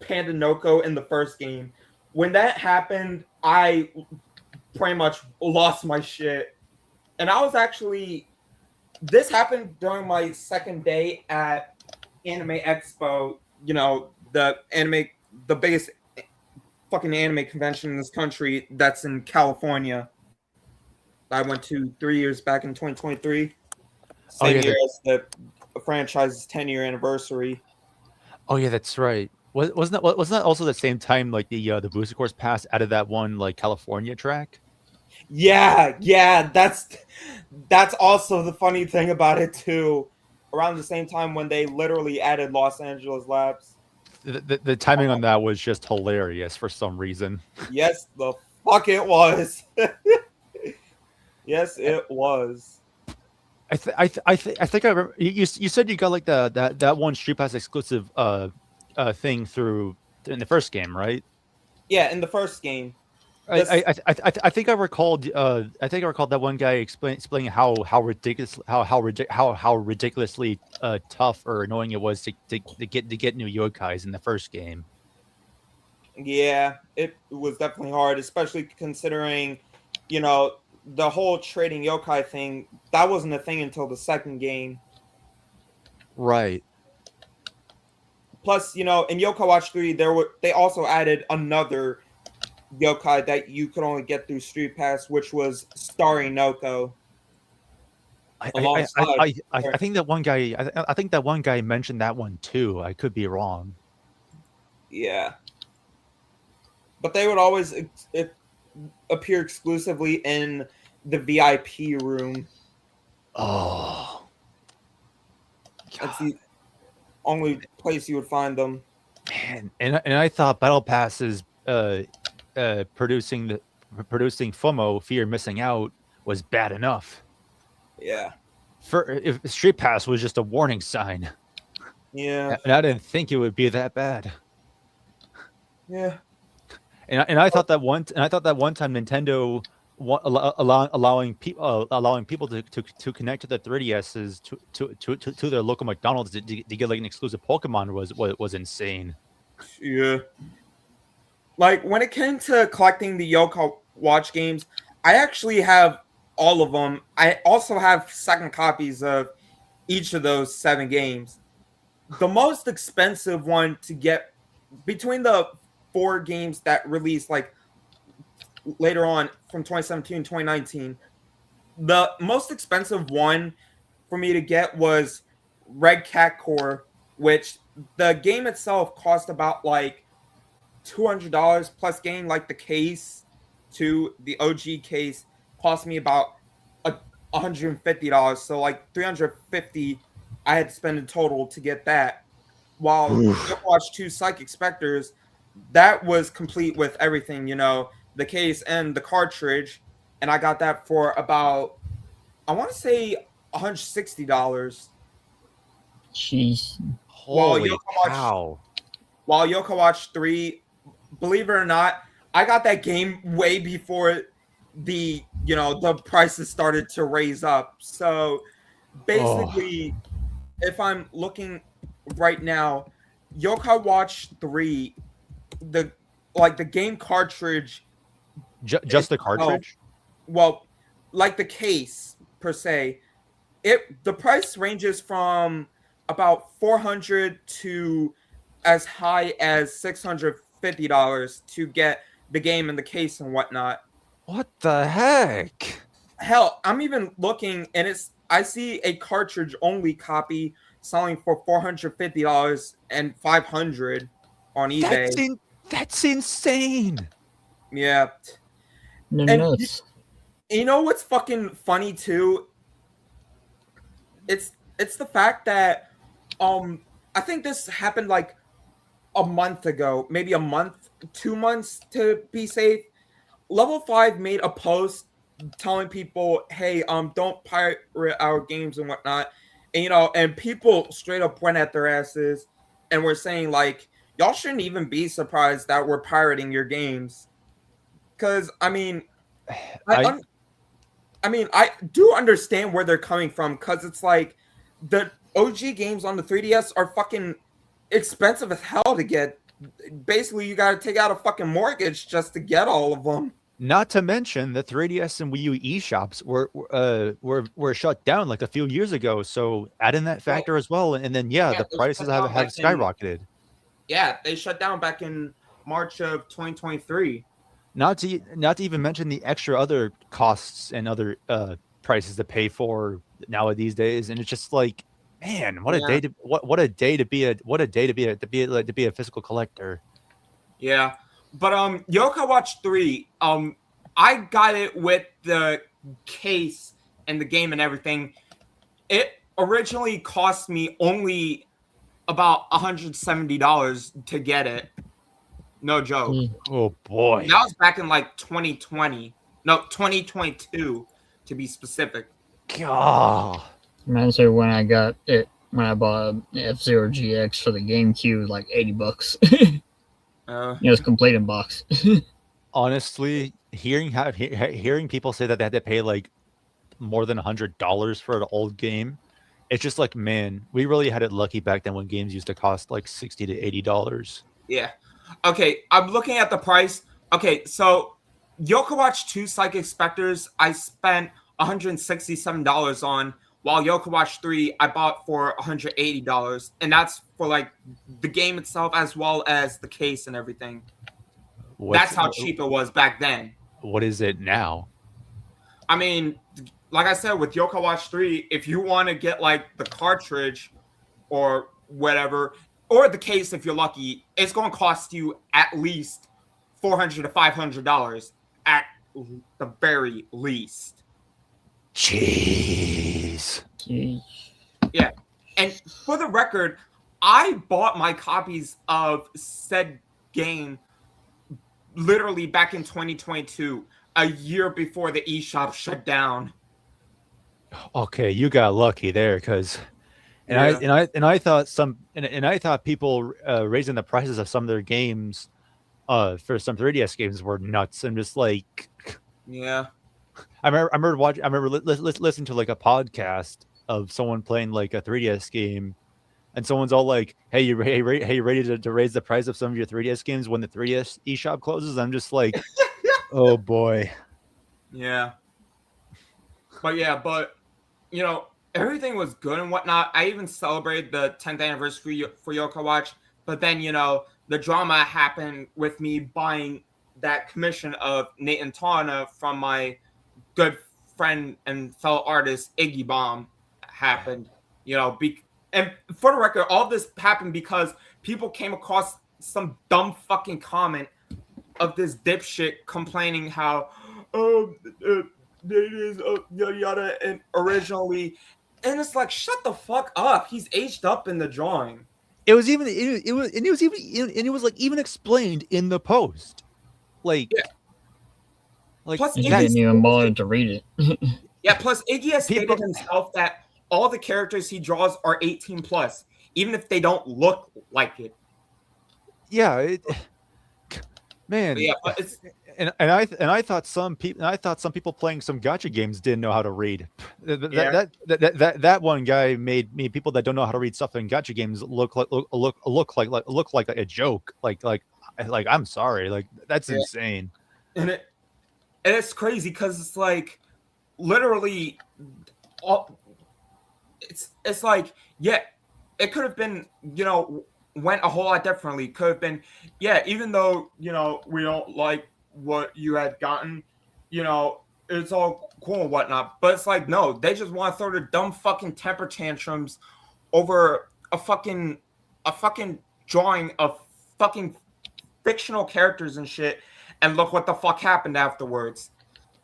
Speaker 1: Panda Noko in the first game. When that happened, I pretty much lost my shit. And I was actually... This happened during my second day at Anime Expo. The biggest fucking anime convention in this country that's in California. I went to 3 years back in 2023. Same year as the franchise's 10-year anniversary.
Speaker 3: Oh yeah, that's right. Wasn't that also the same time like the Booster Course Pass added that one like California track?
Speaker 1: Yeah, that's also the funny thing about it too. Around the same time when they literally added Los Angeles Labs.
Speaker 3: The timing on that was just hilarious for some reason.
Speaker 1: Yes, the fuck it was. Yes, it was.
Speaker 3: I think I remember you said you got like that one Street Pass exclusive thing through in the first game, right?
Speaker 1: Yeah, in the first game.
Speaker 3: I think I recalled that one guy explaining how ridiculously tough or annoying it was to get new yokais in the first game.
Speaker 1: Yeah, it was definitely hard, especially considering, the whole trading yokai thing, that wasn't a thing until the second game.
Speaker 3: Right.
Speaker 1: Plus, in Yokai Watch 3, they also added another yokai that you could only get through Street Pass, which was Starry Noko.
Speaker 3: I think that one guy. I think that one guy mentioned that one too. I could be wrong.
Speaker 1: Yeah, but they would always appear exclusively in the VIP room.
Speaker 3: Oh, God.
Speaker 1: That's the only place you would find them.
Speaker 3: Man, and I thought Battle Passes producing FOMO, fear of missing out, was bad enough.
Speaker 1: Yeah.
Speaker 3: If Street Pass was just a warning sign.
Speaker 1: Yeah.
Speaker 3: And I didn't think it would be that bad.
Speaker 1: Yeah.
Speaker 3: And I thought that one time Nintendo allowing people to connect to the 3DSs to their local McDonald's to get like an exclusive Pokemon was insane.
Speaker 1: Yeah. Like when it came to collecting the Yokai Watch games, I actually have all of them. I also have second copies of each of those 7 games. The most expensive one to get between the 4 games that released like later on from 2017, 2019. The most expensive one for me to get was Red Cat Core, which the game itself cost about like $200 plus game. Like the case to the OG case cost me about $150. So like 350 I had to spend in total to get that. While Overwatch 2 Psychic Specters, that was complete with everything, the case and the cartridge, and I got that for about, I want to say, $160.
Speaker 2: Jeez.
Speaker 1: While
Speaker 3: Holy cow!
Speaker 1: While Yoka Watch 3, believe it or not, I got that game way before the prices started to raise up. So basically, if I'm looking right now, Yokai Watch 3, the game cartridge,
Speaker 3: Just the cartridge?
Speaker 1: well, like the case per se, the price ranges from about 400 to as high as $650 to get the game and the case and whatnot.
Speaker 3: What the heck?
Speaker 1: Hell, I'm even looking, and I see a cartridge only copy selling for $450 and $500 on eBay.
Speaker 3: That's insane.
Speaker 1: Yeah.
Speaker 2: No,
Speaker 1: And
Speaker 2: nuts.
Speaker 1: you know what's fucking funny too? It's the fact that I think this happened like a month ago, maybe a month, 2 months to be safe. Level 5 made a post telling people, hey, don't pirate our games and whatnot. And people straight up went at their asses and were saying, like, y'all shouldn't even be surprised that we're pirating your games. Because, I do understand where they're coming from, because it's like the OG games on the 3DS are fucking expensive as hell to get. Basically, you got to take out a fucking mortgage just to get all of them.
Speaker 3: Not to mention the 3DS and Wii U eShops were shut down like a few years ago. So add in that factor as well, and then the prices have skyrocketed.
Speaker 1: They shut down back in March of 2023.
Speaker 3: Not to even mention the extra other costs and other prices to pay for now these days, and it's just like, man, what a day to be a physical collector.
Speaker 1: Yeah. But Yokai Watch 3, I got it with the case and the game and everything. It originally cost me only about $170 to get it. No joke.
Speaker 3: Oh boy.
Speaker 1: That was back in like 2020. No, 2022 to be specific.
Speaker 3: God.
Speaker 2: Reminds me when I bought F-Zero GX for the GameCube, like $80. It was complete in box.
Speaker 3: Honestly, hearing people say that they had to pay like more than $100 for an old game, it's just like, man, we really had it lucky back then when games used to cost like $60 to $80.
Speaker 1: Yeah. Okay, I'm looking at the price. Okay, so Yokai Watch 2 Psychic Specters, I spent $167 on, while Yokai Watch 3 I bought for $180, and that's for like the game itself as well as the case and everything. That's how cheap it was back then.
Speaker 3: What is it now?
Speaker 1: I mean, like I said, with Yokai Watch 3, if you want to get like the cartridge or whatever, or the case if you're lucky, it's going to cost you at least $400 to $500 at the very least.
Speaker 3: Jeez.
Speaker 1: Yeah. And for the record, I bought my copies of said game literally back in 2022, a year before the eShop shut down.
Speaker 3: Okay, you got lucky there, because I thought people raising the prices of some of their games for some 3DS games were nuts. I'm just like,
Speaker 1: yeah.
Speaker 3: I remember listening to like a podcast of someone playing like a 3DS game, and someone's all like, "Hey, you ready to raise the price of some of your 3DS games when the 3DS eShop closes?" I'm just like, oh boy.
Speaker 1: Yeah. But everything was good and whatnot. I even celebrated the 10th anniversary for Yokai Watch, but then the drama happened with me buying that commission of Nate and Tana from my good friend and fellow artist Iggy Bomb happened. And for the record, all this happened because people came across some dumb fucking comment of this dipshit complaining how, it is yada yada, and originally, and it's like, shut the fuck up. He's aged up in the drawing.
Speaker 3: It was like even explained in the post, like,
Speaker 1: yeah.
Speaker 2: Like plus, he didn't even bother to read it.
Speaker 1: Yeah, plus Iggy has stated himself that all the characters he draws are 18 plus, even if they don't look like it.
Speaker 3: Yeah, man.
Speaker 1: But yeah,
Speaker 3: and I thought some people playing some gacha games didn't know how to read. That one guy made me people that don't know how to read stuff in gacha games look like a joke. Like I'm sorry, like that's insane.
Speaker 1: And it's crazy because it's like literally it's like, yeah, it could have been, went a whole lot differently. Could have been, yeah, even though, we don't like what you had gotten, it's all cool and whatnot. But it's like, no, they just want to throw their dumb fucking temper tantrums over a fucking drawing of fucking fictional characters and shit. And look what the fuck happened afterwards.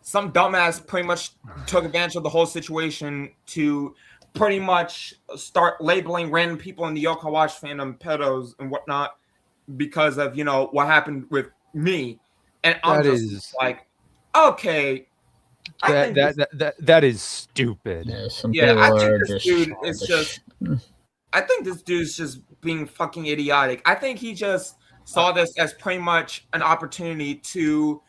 Speaker 1: Some dumbass pretty much took advantage of the whole situation to pretty much start labeling random people in the Yokai Watch fandom pedos and whatnot because of, what happened with me. And I'm just like, okay.
Speaker 3: That is stupid.
Speaker 2: Yeah,
Speaker 1: I think this dude is just I think this dude's just being fucking idiotic. I think he just saw this as pretty much an opportunity to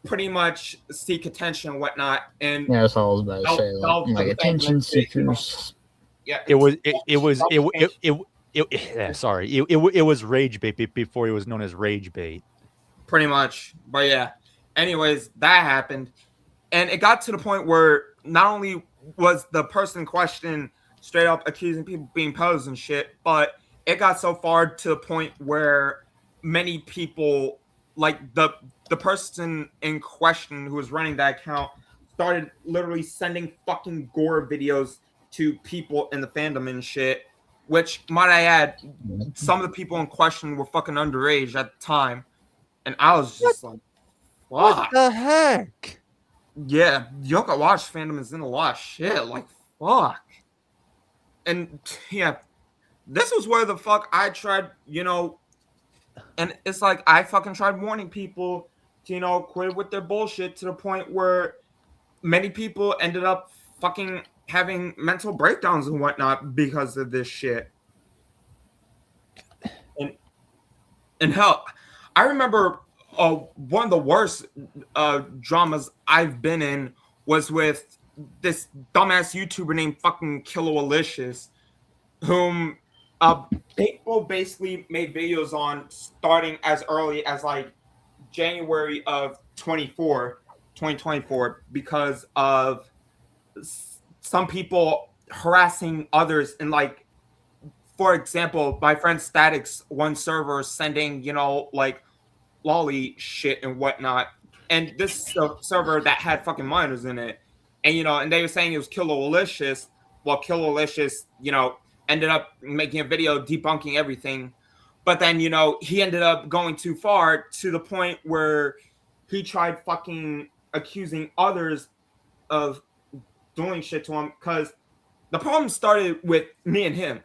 Speaker 1: pretty much seek attention and whatnot. And
Speaker 2: yeah, that's all I was about to say. Like attention seekers.
Speaker 1: Yeah,
Speaker 3: it was rage bait before it was known as rage bait.
Speaker 1: Pretty much. But yeah. Anyways, that happened. And it got to the point where not only was the person in question straight up accusing people of being posed and shit, but it got so far to the point where many people, like the person in question who was running that account, started literally sending fucking gore videos to people in the fandom and shit, which, might I add, some of the people in question were fucking underage at the time. And I was just like,
Speaker 3: what the heck?
Speaker 1: Yeah, Yokai Watch fandom is in a lot of shit. Like, fuck. And yeah, this was where the fuck I tried, and it's like I fucking tried warning people to, quit with their bullshit, to the point where many people ended up fucking having mental breakdowns and whatnot because of this shit. And hell, I remember one of the worst dramas I've been in was with this dumbass YouTuber named fucking Killoalicious, whom people basically made videos on starting as early as like January of 2024 because of some people harassing others. And like, for example, my friend Static's one server sending, like lolly shit and whatnot. And this server that had fucking minors in it. And, and they were saying it was Killoalicious. Well, Killoalicious, ended up making a video debunking everything. But then, he ended up going too far to the point where he tried fucking accusing others of doing shit to him. Because the problem started with me and him.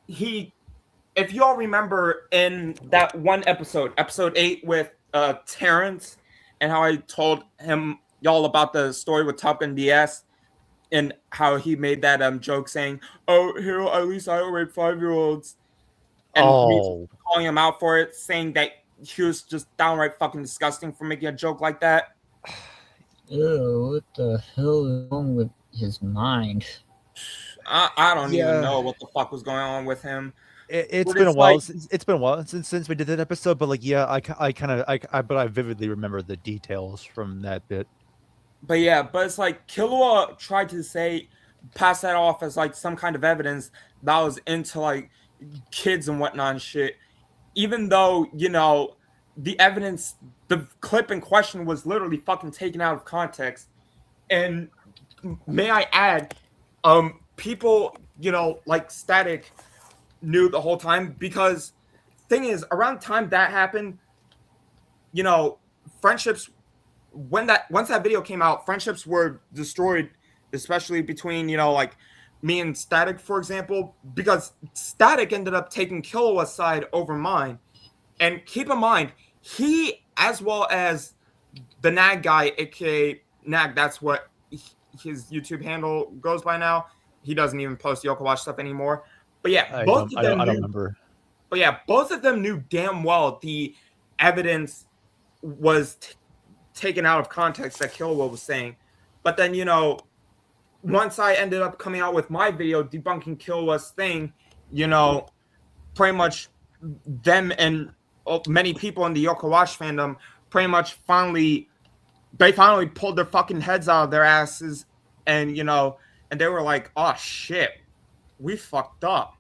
Speaker 1: If y'all remember in that one episode 8 with Terrence, and how I told him y'all about the story with Top Gun DS, and how he made that joke saying, "Oh, Hero, at least I don't rape 5-year-olds," and calling him out for it, saying that he was just downright fucking disgusting for making a joke like that.
Speaker 2: Ew, what the hell is wrong with his mind?
Speaker 1: I don't even know what the fuck was going on with him.
Speaker 3: It's been a while. It's been a while since we did that episode, but like, yeah, but I vividly remember the details from that bit.
Speaker 1: But yeah, but it's like Killua tried to pass that off as like some kind of evidence that I was into like kids and whatnot and shit. Even though, the evidence, the clip in question was literally fucking taken out of context. And may I add, people, like Static knew the whole time, because thing is, around the time that happened, friendships, once that video came out, friendships were destroyed, especially between, like me and Static, for example, because Static ended up taking Killua's side over mine. And keep in mind, he, as well as the Nag guy, aka Nag, that's what his YouTube handle goes by now. He doesn't even post Yoko Watch stuff anymore. But yeah,
Speaker 3: I don't remember.
Speaker 1: But yeah, both of them knew damn well the evidence was taken out of context that Killua was saying. But then, once I ended up coming out with my video debunking Killua's thing, pretty much them and many people in the Yoko Watch fandom pretty much finally pulled their fucking heads out of their asses, and and they were like, oh shit, we fucked up.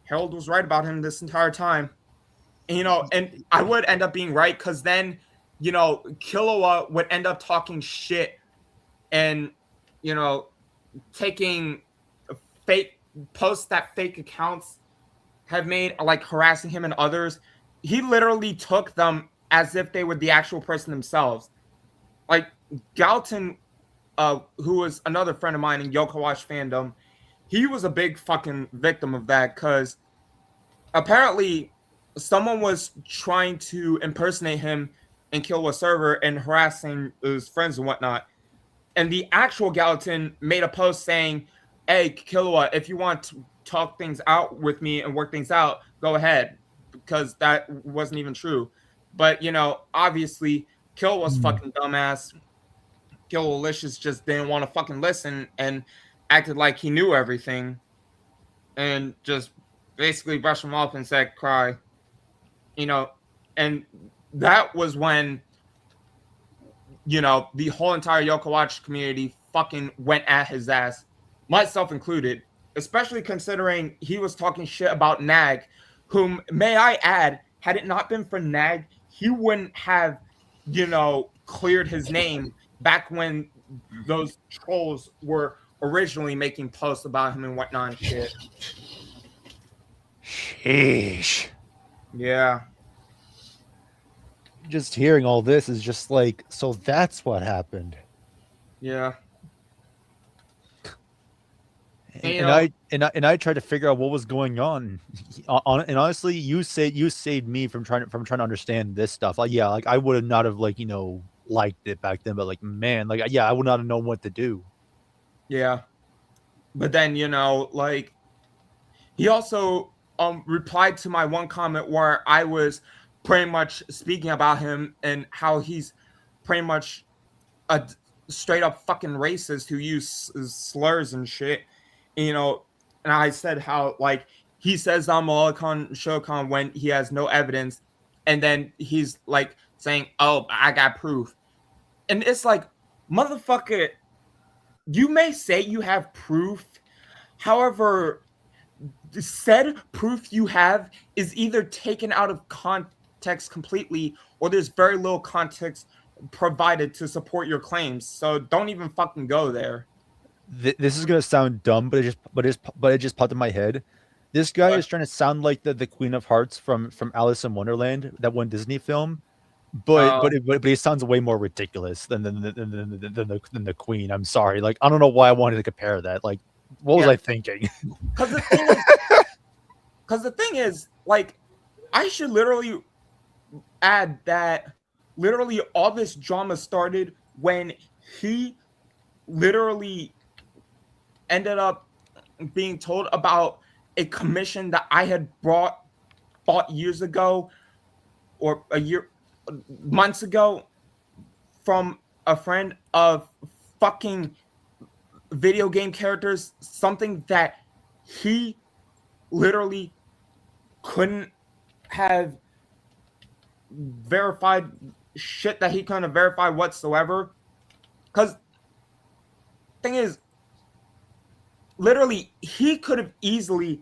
Speaker 1: Harold was right about him this entire time. And, and I would end up being right, because then, Killua would end up talking shit and, taking fake posts that fake accounts have made, like harassing him and others. He literally took them as if they were the actual person themselves. Like Galton, who was another friend of mine in Yoko Watch fandom, he was a big fucking victim of that, because apparently someone was trying to impersonate him and kill a server and harassing his friends and whatnot. And the actual Gallatin made a post saying, hey, Killua, if you want to talk things out with me and work things out, go ahead, because that wasn't even true. But, obviously, Killua's fucking dumbass. Killualicious just didn't want to fucking listen and acted like he knew everything and just basically brushed him off and said, cry. And that was when, the whole entire Yoko Watch community fucking went at his ass, myself included, especially considering he was talking shit about Nag, whom, may I add, had it not been for Nag, he wouldn't have, cleared his name back when those trolls were originally making posts about him and whatnot and shit.
Speaker 3: Sheesh.
Speaker 1: Yeah.
Speaker 3: Just hearing all this is just like, so that's what happened.
Speaker 1: Yeah.
Speaker 3: And I tried to figure out what was going on. And honestly, you saved me from trying to understand this stuff. Like, yeah, like I would have not have liked it back then, but man, I would not have known what to do.
Speaker 1: Yeah. But then, he also replied to my one comment where I was pretty much speaking about him and how he's pretty much a straight up fucking racist who uses slurs and shit. And I said how he says I'm Molokon Shokan when he has no evidence, and then he's saying, oh, I got proof. And it's like, motherfucker, you may say you have proof, however, the said proof you have is either taken out of context completely, or there's very little context provided to support your claims. So don't even fucking go there.
Speaker 3: This is gonna sound dumb, but it just popped in my head. This guy is trying to sound like the Queen of Hearts from Alice in Wonderland, that one Disney film, but he sounds way more ridiculous than the Queen. I'm sorry, I don't know why I wanted to compare that. What was I thinking?
Speaker 1: Because the thing is, I should literally add that literally all this drama started when he literally ended up being told about a commission that I had bought years ago, or months ago, from a friend of fucking video game characters, something that he literally couldn't have verified, shit that he couldn't verify whatsoever. Because thing is, literally, he could have easily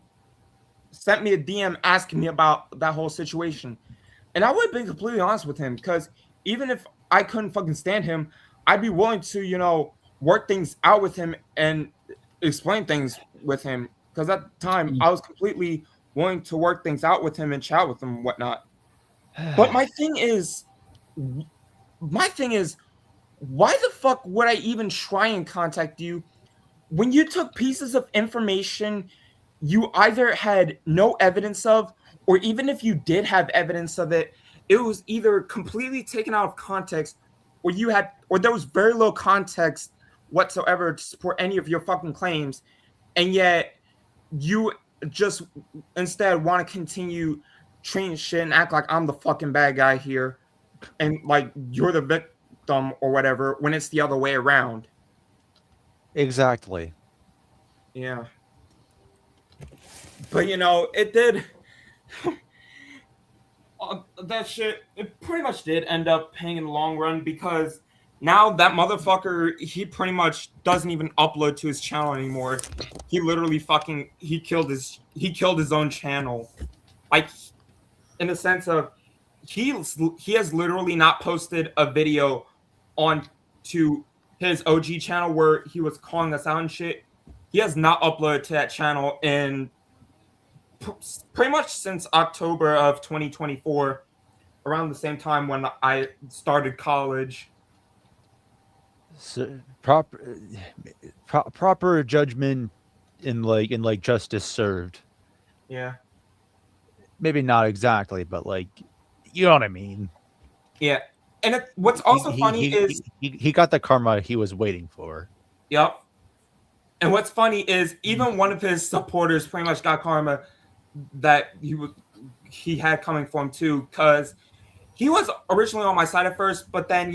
Speaker 1: sent me a DM asking me about that whole situation. And I would have been completely honest with him because even if I couldn't fucking stand him, I'd be willing to, work things out with him and explain things with him. Because at the time, I was completely willing to work things out with him and chat with him and whatnot. But my thing is, why the fuck would I even try and contact you when you took pieces of information you either had no evidence of, or even if you did have evidence of it, it was either completely taken out of context, or there was very little context whatsoever to support any of your fucking claims, and yet you just instead want to continue treating shit and act like I'm the fucking bad guy here, and like you're the victim or whatever when it's the other way around.
Speaker 3: Exactly.
Speaker 1: Yeah. But it did. That shit, it pretty much did end up paying in the long run because now that motherfucker, he pretty much doesn't even upload to his channel anymore. He literally he killed his own channel. Like, in the sense of he has literally not posted a video on to his OG channel where he was calling us out and shit. He has not uploaded to that channel in pretty much since October of 2024, around the same time when I started college.
Speaker 3: So, proper judgment in justice served.
Speaker 1: Yeah.
Speaker 3: Maybe not exactly, but like, you know what I mean.
Speaker 1: Yeah. And what's also funny is
Speaker 3: he got the karma he was waiting for.
Speaker 1: Yep. And what's funny is even one of his supporters pretty much got karma that he had coming for him too, because he was originally on my side at first, but then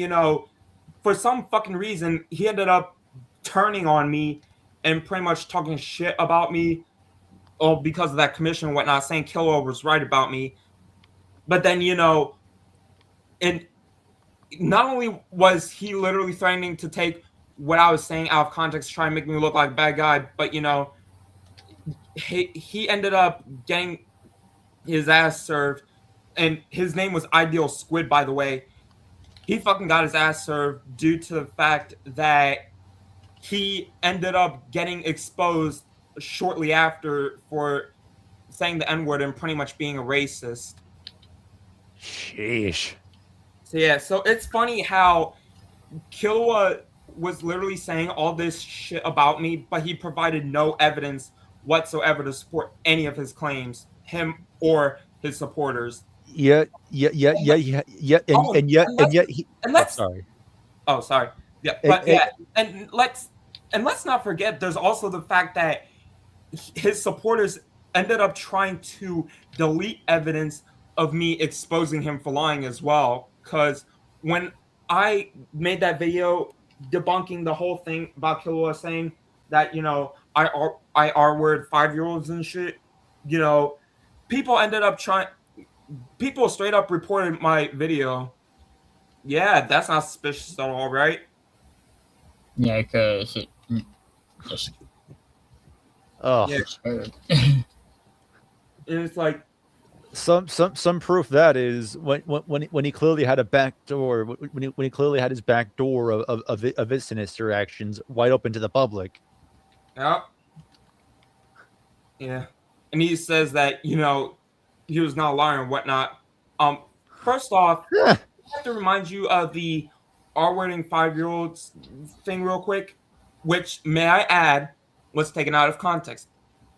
Speaker 1: for some fucking reason he ended up turning on me and pretty much talking shit about me, because of that commission and whatnot, saying Killer was right about me. But then and not only was he literally threatening to take what I was saying out of context to try and make me look like a bad guy, but he ended up getting his ass served, and his name was Ideal Squid, by the way. He fucking got his ass served due to the fact that he ended up getting exposed shortly after for saying the N-word and pretty much being a racist.
Speaker 3: Sheesh.
Speaker 1: So yeah, so it's funny how Killua was literally saying all this shit about me, but he provided no evidence whatsoever to support any of his claims, him or his supporters.
Speaker 3: Yeah, and yet he. Sorry.
Speaker 1: Oh, sorry. Yeah, but and let's not forget, there's also the fact that his supporters ended up trying to delete evidence of me exposing him for lying as well. Because when I made that video debunking the whole thing about Killua saying that I R-word 5-year-olds and shit, people ended up people straight up reported my video. Yeah, that's not suspicious at all, right?
Speaker 2: Yeah, because it just.
Speaker 3: Oh,
Speaker 1: yeah. It's like
Speaker 3: some proof that is when he clearly had a back door, when he clearly had his back door of his sinister actions wide open to the public.
Speaker 1: Yeah. Yeah. And he says that, he was not a liar and whatnot. First off, I have to remind you of the R-wording 5-year-olds thing real quick, which, may I add, was taken out of context.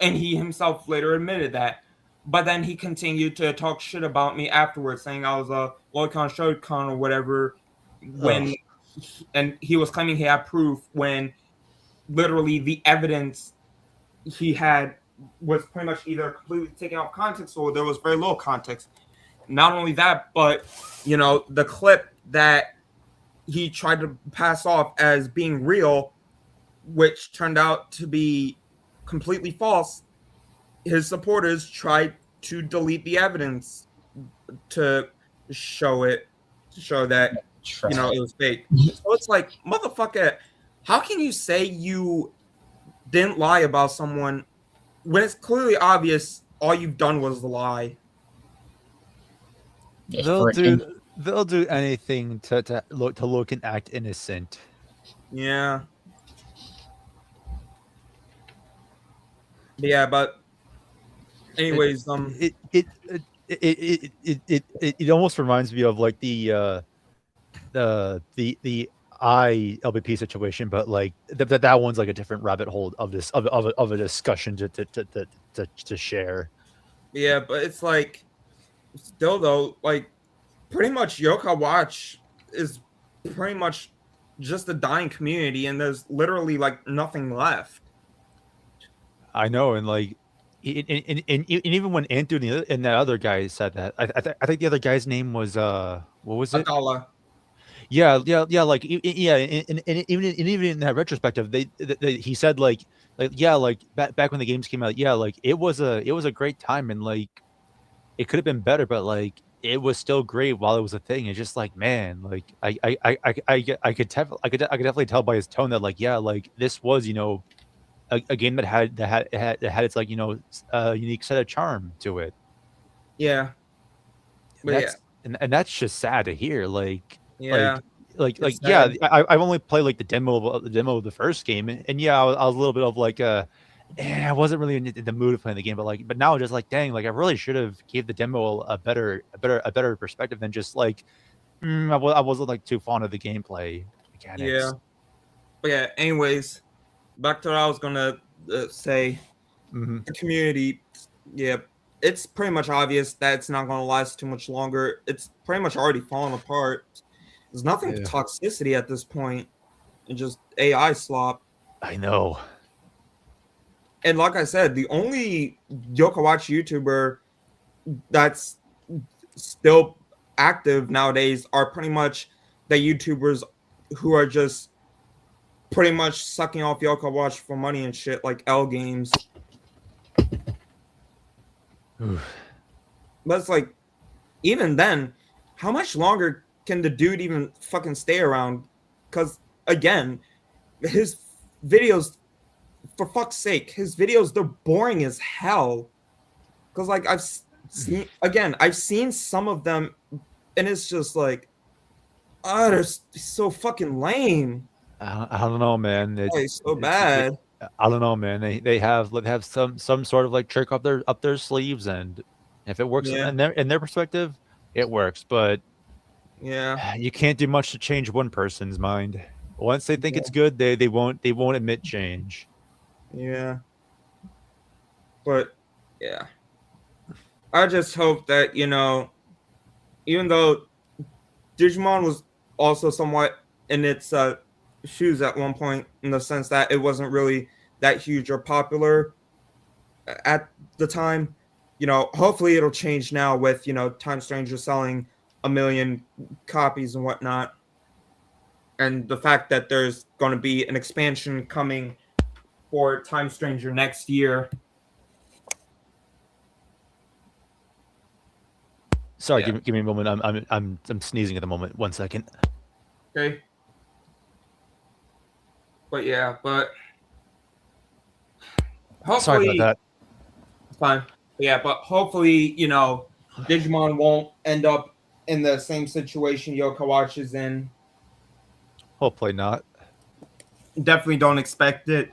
Speaker 1: And he himself later admitted that. But then he continued to talk shit about me afterwards, saying I was a Loicon Showcon or whatever, and he was claiming he had proof when literally the evidence he had was pretty much either completely taken out of context or there was very little context. Not only that, but the clip that he tried to pass off as being real, which turned out to be completely false, his supporters tried to delete the evidence to show that it was fake. So it's like, motherfucker, how can you say you didn't lie about someone when it's clearly obvious all you've done was lie?
Speaker 2: Just
Speaker 3: They'll
Speaker 2: freaking.
Speaker 3: do anything to look and act innocent.
Speaker 1: Yeah. Yeah, but
Speaker 3: It
Speaker 1: anyways,
Speaker 3: it almost reminds me of like the ILBP situation, but like that one's like a different rabbit hole of this of a discussion to share.
Speaker 1: yeah, but it's like still though, like pretty much Yoka Watch is pretty much just a dying community, and there's literally like nothing left.
Speaker 3: I know, and like, and even when Anthony and that other guy said that, I think the other guy's name was what was it?
Speaker 1: Atala.
Speaker 3: Yeah, like yeah, and even in that retrospective, he said like yeah, like back when the games came out, yeah, like it was a great time, and like it could have been better, but like it was still great while it was a thing. It's just like, man, like I could definitely tell by his tone that like yeah, like this was a game that had its like unique set of charm to it.
Speaker 1: Yeah,
Speaker 3: And
Speaker 1: but yeah,
Speaker 3: that's just sad to hear.
Speaker 1: yeah,
Speaker 3: Like
Speaker 1: it's
Speaker 3: yeah,
Speaker 1: sad.
Speaker 3: I've only played like the demo of the first game, and yeah, I was a little bit of like I wasn't really in the mood of playing the game, but now just like dang, like I really should have gave the demo a better perspective than just like I wasn't like too fond of the gameplay
Speaker 1: Yeah,
Speaker 3: mechanics.
Speaker 1: but yeah. Anyways, back to what I was gonna say.
Speaker 3: Hmm.
Speaker 1: The community, yeah, it's pretty much obvious that it's not gonna last too much longer. It's pretty much already fallen apart. There's nothing but
Speaker 3: Yeah,
Speaker 1: toxicity at this point, and just AI slop.
Speaker 3: I know.
Speaker 1: And like I said, the only Yoka Watch YouTuber that's still active nowadays are pretty much the YouTubers who are just pretty much sucking off Yoka Watch for money and shit, like L Games. But it's like, even then, how much longer can the dude even fucking stay around? Because again, his videos, for fuck's sake, his videos, they're boring as hell. Because like I've seen some of them, and it's just like, oh, they're so fucking lame.
Speaker 3: I don't know, man.
Speaker 1: Like, so bad.
Speaker 3: I don't know, man. They have some sort of like trick up their sleeves, and if it works
Speaker 1: Yeah,
Speaker 3: in their perspective, it works. But
Speaker 1: yeah,
Speaker 3: you can't do much to change one person's mind. Once they think
Speaker 1: yeah,
Speaker 3: it's good, they won't admit change.
Speaker 1: yeah. But yeah, I just hope that even though Digimon was also somewhat in its shoes at one point, in the sense that it wasn't really that huge or popular at the time. Hopefully it'll change now with Time Stranger selling 1 million copies and whatnot, and the fact that there's going to be an expansion coming for Time Stranger next year.
Speaker 3: Sorry,
Speaker 1: Yeah.
Speaker 3: give me a moment. I'm sneezing at the moment. 1 second.
Speaker 1: Okay. But yeah, but
Speaker 3: Sorry about
Speaker 1: hopefully
Speaker 3: that.
Speaker 1: it's fine. But yeah, but hopefully, Digimon won't end up in the same situation Yoka Watch is in.
Speaker 3: Hopefully not.
Speaker 1: Definitely don't expect it,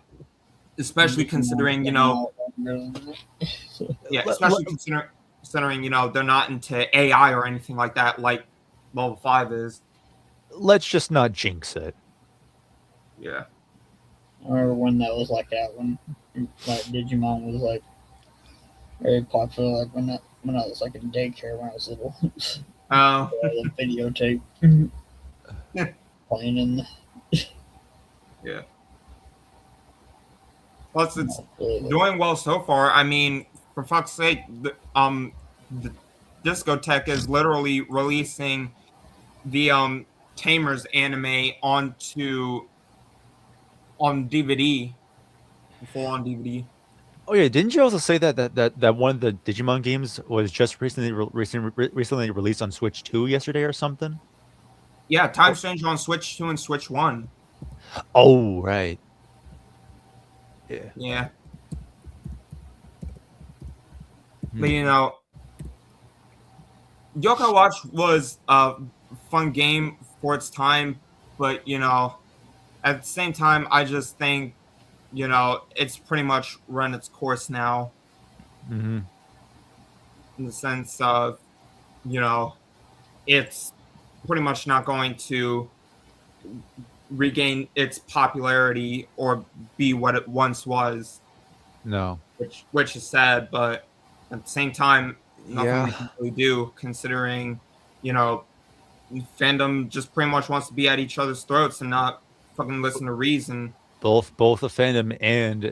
Speaker 1: especially considering, yeah, especially considering, they're not into AI or anything like that, like Level 5 is.
Speaker 3: Let's just not jinx it.
Speaker 1: Yeah.
Speaker 2: I remember when that was like out, when like Digimon was like very popular, like when I was like in daycare when I was little. The videotape playing in
Speaker 1: Yeah. Plus, it's
Speaker 2: the
Speaker 1: doing well so far. I mean, for fuck's sake, the Discotheque is literally releasing the Tamers anime on DVD, full on DVD.
Speaker 3: Oh yeah, didn't you also say that one of the Digimon games was just recently released on Switch 2 yesterday or something?
Speaker 1: Yeah, Time Stranger on Switch 2 and Switch 1.
Speaker 3: Oh right. Yeah.
Speaker 1: Yeah. But Yokai Watch was a fun game for its time, but at the same time, I just think it's pretty much run its course now,
Speaker 3: Mm-hmm.
Speaker 1: in the sense of you know it's pretty much not going to regain its popularity or be what it once was,
Speaker 3: No.
Speaker 1: which is sad, but at the same time, nothing they
Speaker 3: Yeah.
Speaker 1: can really do, considering you know fandom just pretty much wants to be at each other's throats and not fucking listen to reason.
Speaker 3: Both the fandom and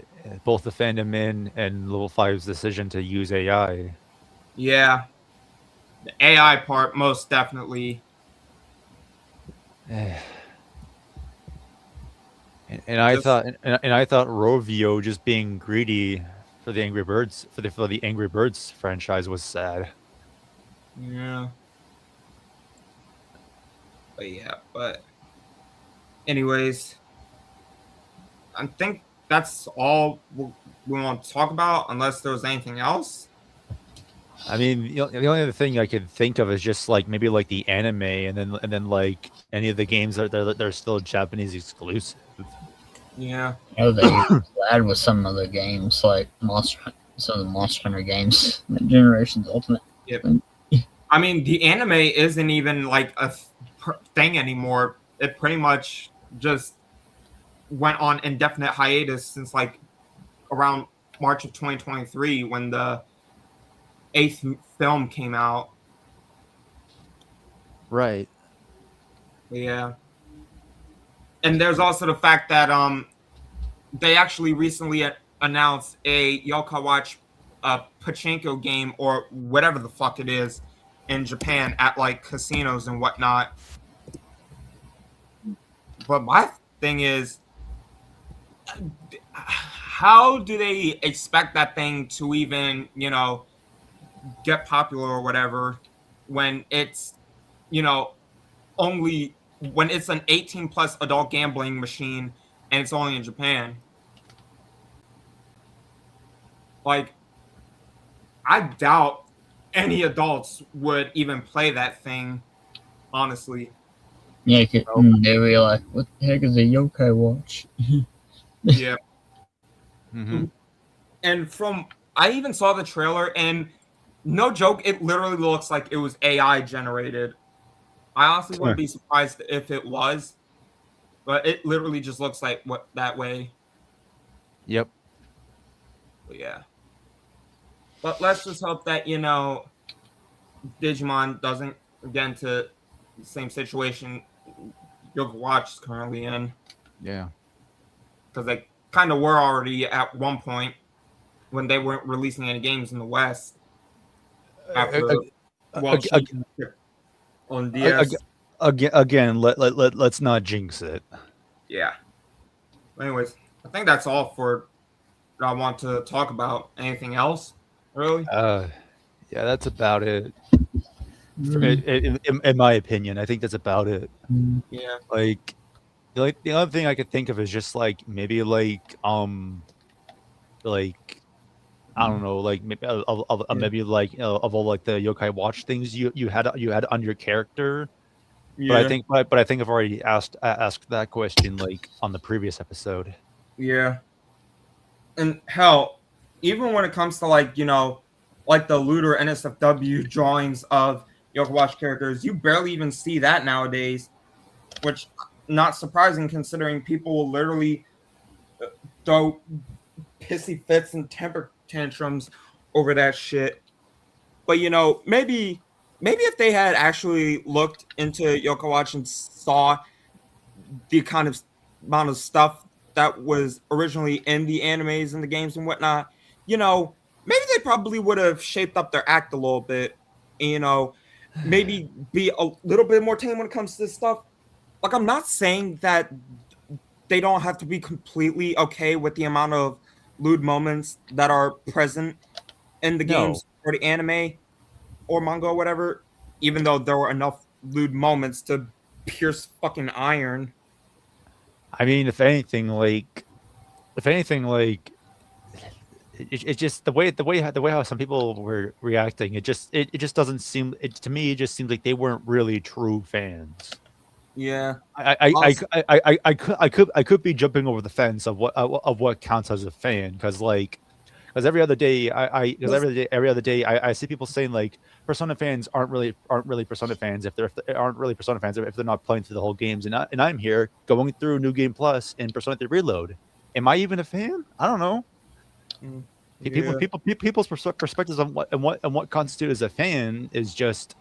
Speaker 3: Level 5's decision to use AI.
Speaker 1: Yeah, the AI part most definitely.
Speaker 3: And I
Speaker 1: Just
Speaker 3: thought Rovio just being greedy for the Angry Birds for the Angry Birds franchise was sad.
Speaker 1: yeah, but anyways, I think that's all we want to talk about, unless there was anything else.
Speaker 3: I mean, the only other thing I could think of is just like maybe like the anime, and then like any of the games that they're still Japanese exclusive.
Speaker 1: Yeah,
Speaker 2: They add with some of the games like some of the Monster Hunter games, Generations Ultimate.
Speaker 1: yep. I mean, the anime isn't even like a thing anymore. It pretty much just went on indefinite hiatus since like around March of 2023 when the 8th film came out.
Speaker 3: Right.
Speaker 1: Yeah. And there's also the fact that they actually recently announced a Yokai Watch pachinko game or whatever the fuck it is in Japan at like casinos and whatnot. But my thing is, how do they expect that thing to even get popular or whatever when it's only when it's an 18 plus adult gambling machine and it's only in Japan? Like, I doubt any adults would even play that thing, honestly.
Speaker 2: Yeah, they were like, "What the heck is a Yokai Watch?"
Speaker 1: Yeah.
Speaker 3: Mm-hmm.
Speaker 1: And I even saw the trailer, and no joke, it literally looks like it was AI generated. I honestly wouldn't be surprised if it was, but it literally just looks like that way.
Speaker 3: Yep.
Speaker 1: But yeah. But let's just hope that Digimon doesn't get into the same situation Yoga Watch is currently in,
Speaker 3: Yeah.
Speaker 1: because they kind of were already at one point when they weren't releasing any games in the West after on DS.
Speaker 3: Again, let's not jinx it.
Speaker 1: Yeah. Anyways, I think that's all for what I want to talk about. Anything else, really?
Speaker 3: Yeah, that's about it. In my opinion, I think that's about it.
Speaker 1: Yeah.
Speaker 3: Like the other thing I could think of is just like maybe like I don't know, like maybe maybe like of all like the Yokai Watch things you had on your character.
Speaker 1: Yeah.
Speaker 3: But I think I've already asked that question like on the previous episode.
Speaker 1: Yeah. And hell, even when it comes to like the looter NSFW drawings of Yokai Watch characters, you barely even see that nowadays, which not surprising considering people will literally throw pissy fits and temper tantrums over that shit. But maybe if they had actually looked into Yokai Watch and saw the kind of amount of stuff that was originally in the animes and the games and whatnot, maybe they probably would have shaped up their act a little bit. And, maybe be a little bit more tame when it comes to this stuff. Like, I'm not saying that they don't have to be completely okay with the amount of lewd moments that are present in the games or the anime or manga or whatever, even though there were enough lewd moments to pierce fucking iron.
Speaker 3: I mean, if anything, like It's just the way how some people were reacting. It just doesn't seem. It to me, it just seems like they weren't really true fans.
Speaker 1: Yeah.
Speaker 3: I could be jumping over the fence of what counts as a fan because every other day because every other day I see people saying like Persona fans aren't really Persona fans if they aren't really Persona fans if they're not playing through the whole games, and I'm here going through New Game Plus and Persona 3 Reload. Am I even a fan? I don't know.
Speaker 1: Yeah.
Speaker 3: People's perspectives on what constitutes as a fan is just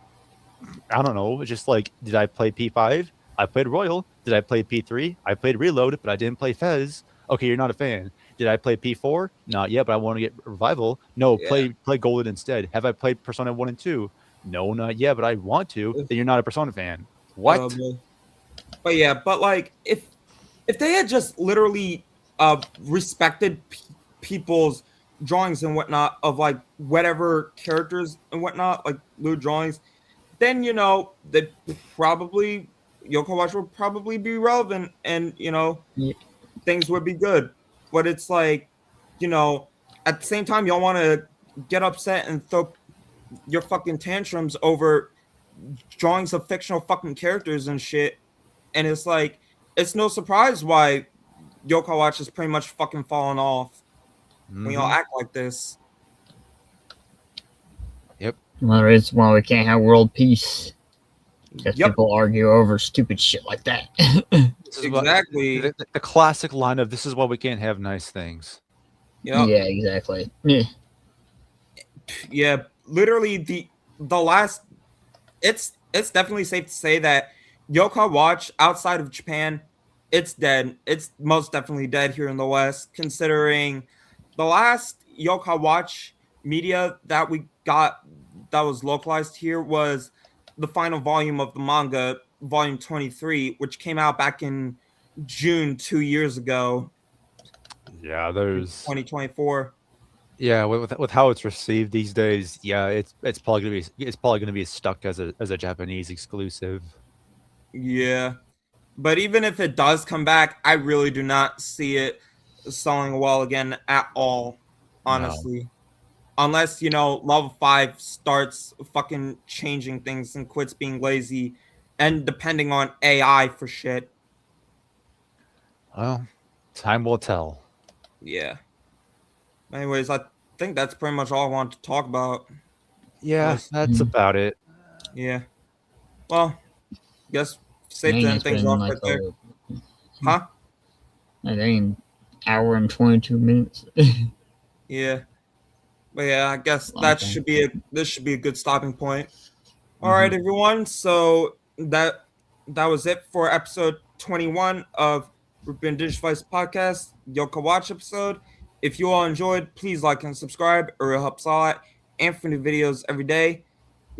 Speaker 3: I don't know. It's just like, did I play P5? I played Royal. Did I play P3? I played Reload, but I didn't play Fez. Okay, you're not a fan. Did I play P4? Not yet, but I want to get Revival. No,
Speaker 1: Yeah.
Speaker 3: play Golden instead. Have I played Persona 1 and 2? No, not yet, but I want to. Then you're not a Persona fan. What?
Speaker 1: But yeah, but like if they had just literally respected people's drawings and whatnot of like whatever characters and whatnot, like blue drawings, then they probably Yoko Watch would probably be relevant and things would be good. But it's like, at the same time, y'all want to get upset and throw your fucking tantrums over drawings of fictional fucking characters and shit. And it's like, it's no surprise why Yoko Watch is pretty much fucking falling off when y'all act like this.
Speaker 3: Yep.
Speaker 2: Well, it's why we can't have world peace. Because people argue over stupid shit like that.
Speaker 1: Exactly.
Speaker 3: The classic line of "This is why we can't have nice things."
Speaker 2: Yep. Yeah, exactly.
Speaker 1: Yeah, literally the last. It's definitely safe to say that Yokai Watch outside of Japan, it's dead. It's most definitely dead here in the West, considering the last Yokai Watch media that we got that was localized here was the final volume of the manga, volume 23, which came out back in June 2 years ago.
Speaker 3: Yeah, there's
Speaker 1: 2024.
Speaker 3: Yeah, with how it's received these days, yeah, it's probably gonna be stuck as a Japanese exclusive.
Speaker 1: Yeah, but even if it does come back, I really do not see it selling well again at all, honestly. No. Unless, level 5 starts fucking changing things and quits being lazy and depending on AI for shit.
Speaker 3: Well, time will tell.
Speaker 1: Yeah. Anyways, I think that's pretty much all I want to talk about.
Speaker 3: Yeah, that's about it.
Speaker 1: Yeah. Well, guess safe to end things off right there. Huh?
Speaker 2: I think hour and 22 minutes.
Speaker 1: Yeah. But yeah, I guess this should be a good stopping point. All right, everyone. So that was it for episode 21 of Ruben Digivices podcast, Yoka Watch episode. If you all enjoyed, please like and subscribe. It really helps a lot. And for new videos every day.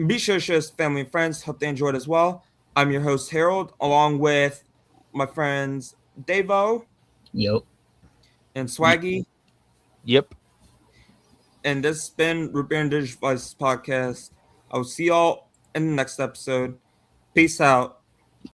Speaker 1: Be sure to share with family and friends. Hope they enjoyed as well. I'm your host, Harold, along with my friends Davo.
Speaker 2: Yep.
Speaker 1: And Swaggy.
Speaker 3: Yep.
Speaker 1: And this has been Ruben Digivices podcast. I will see y'all in the next episode. Peace out.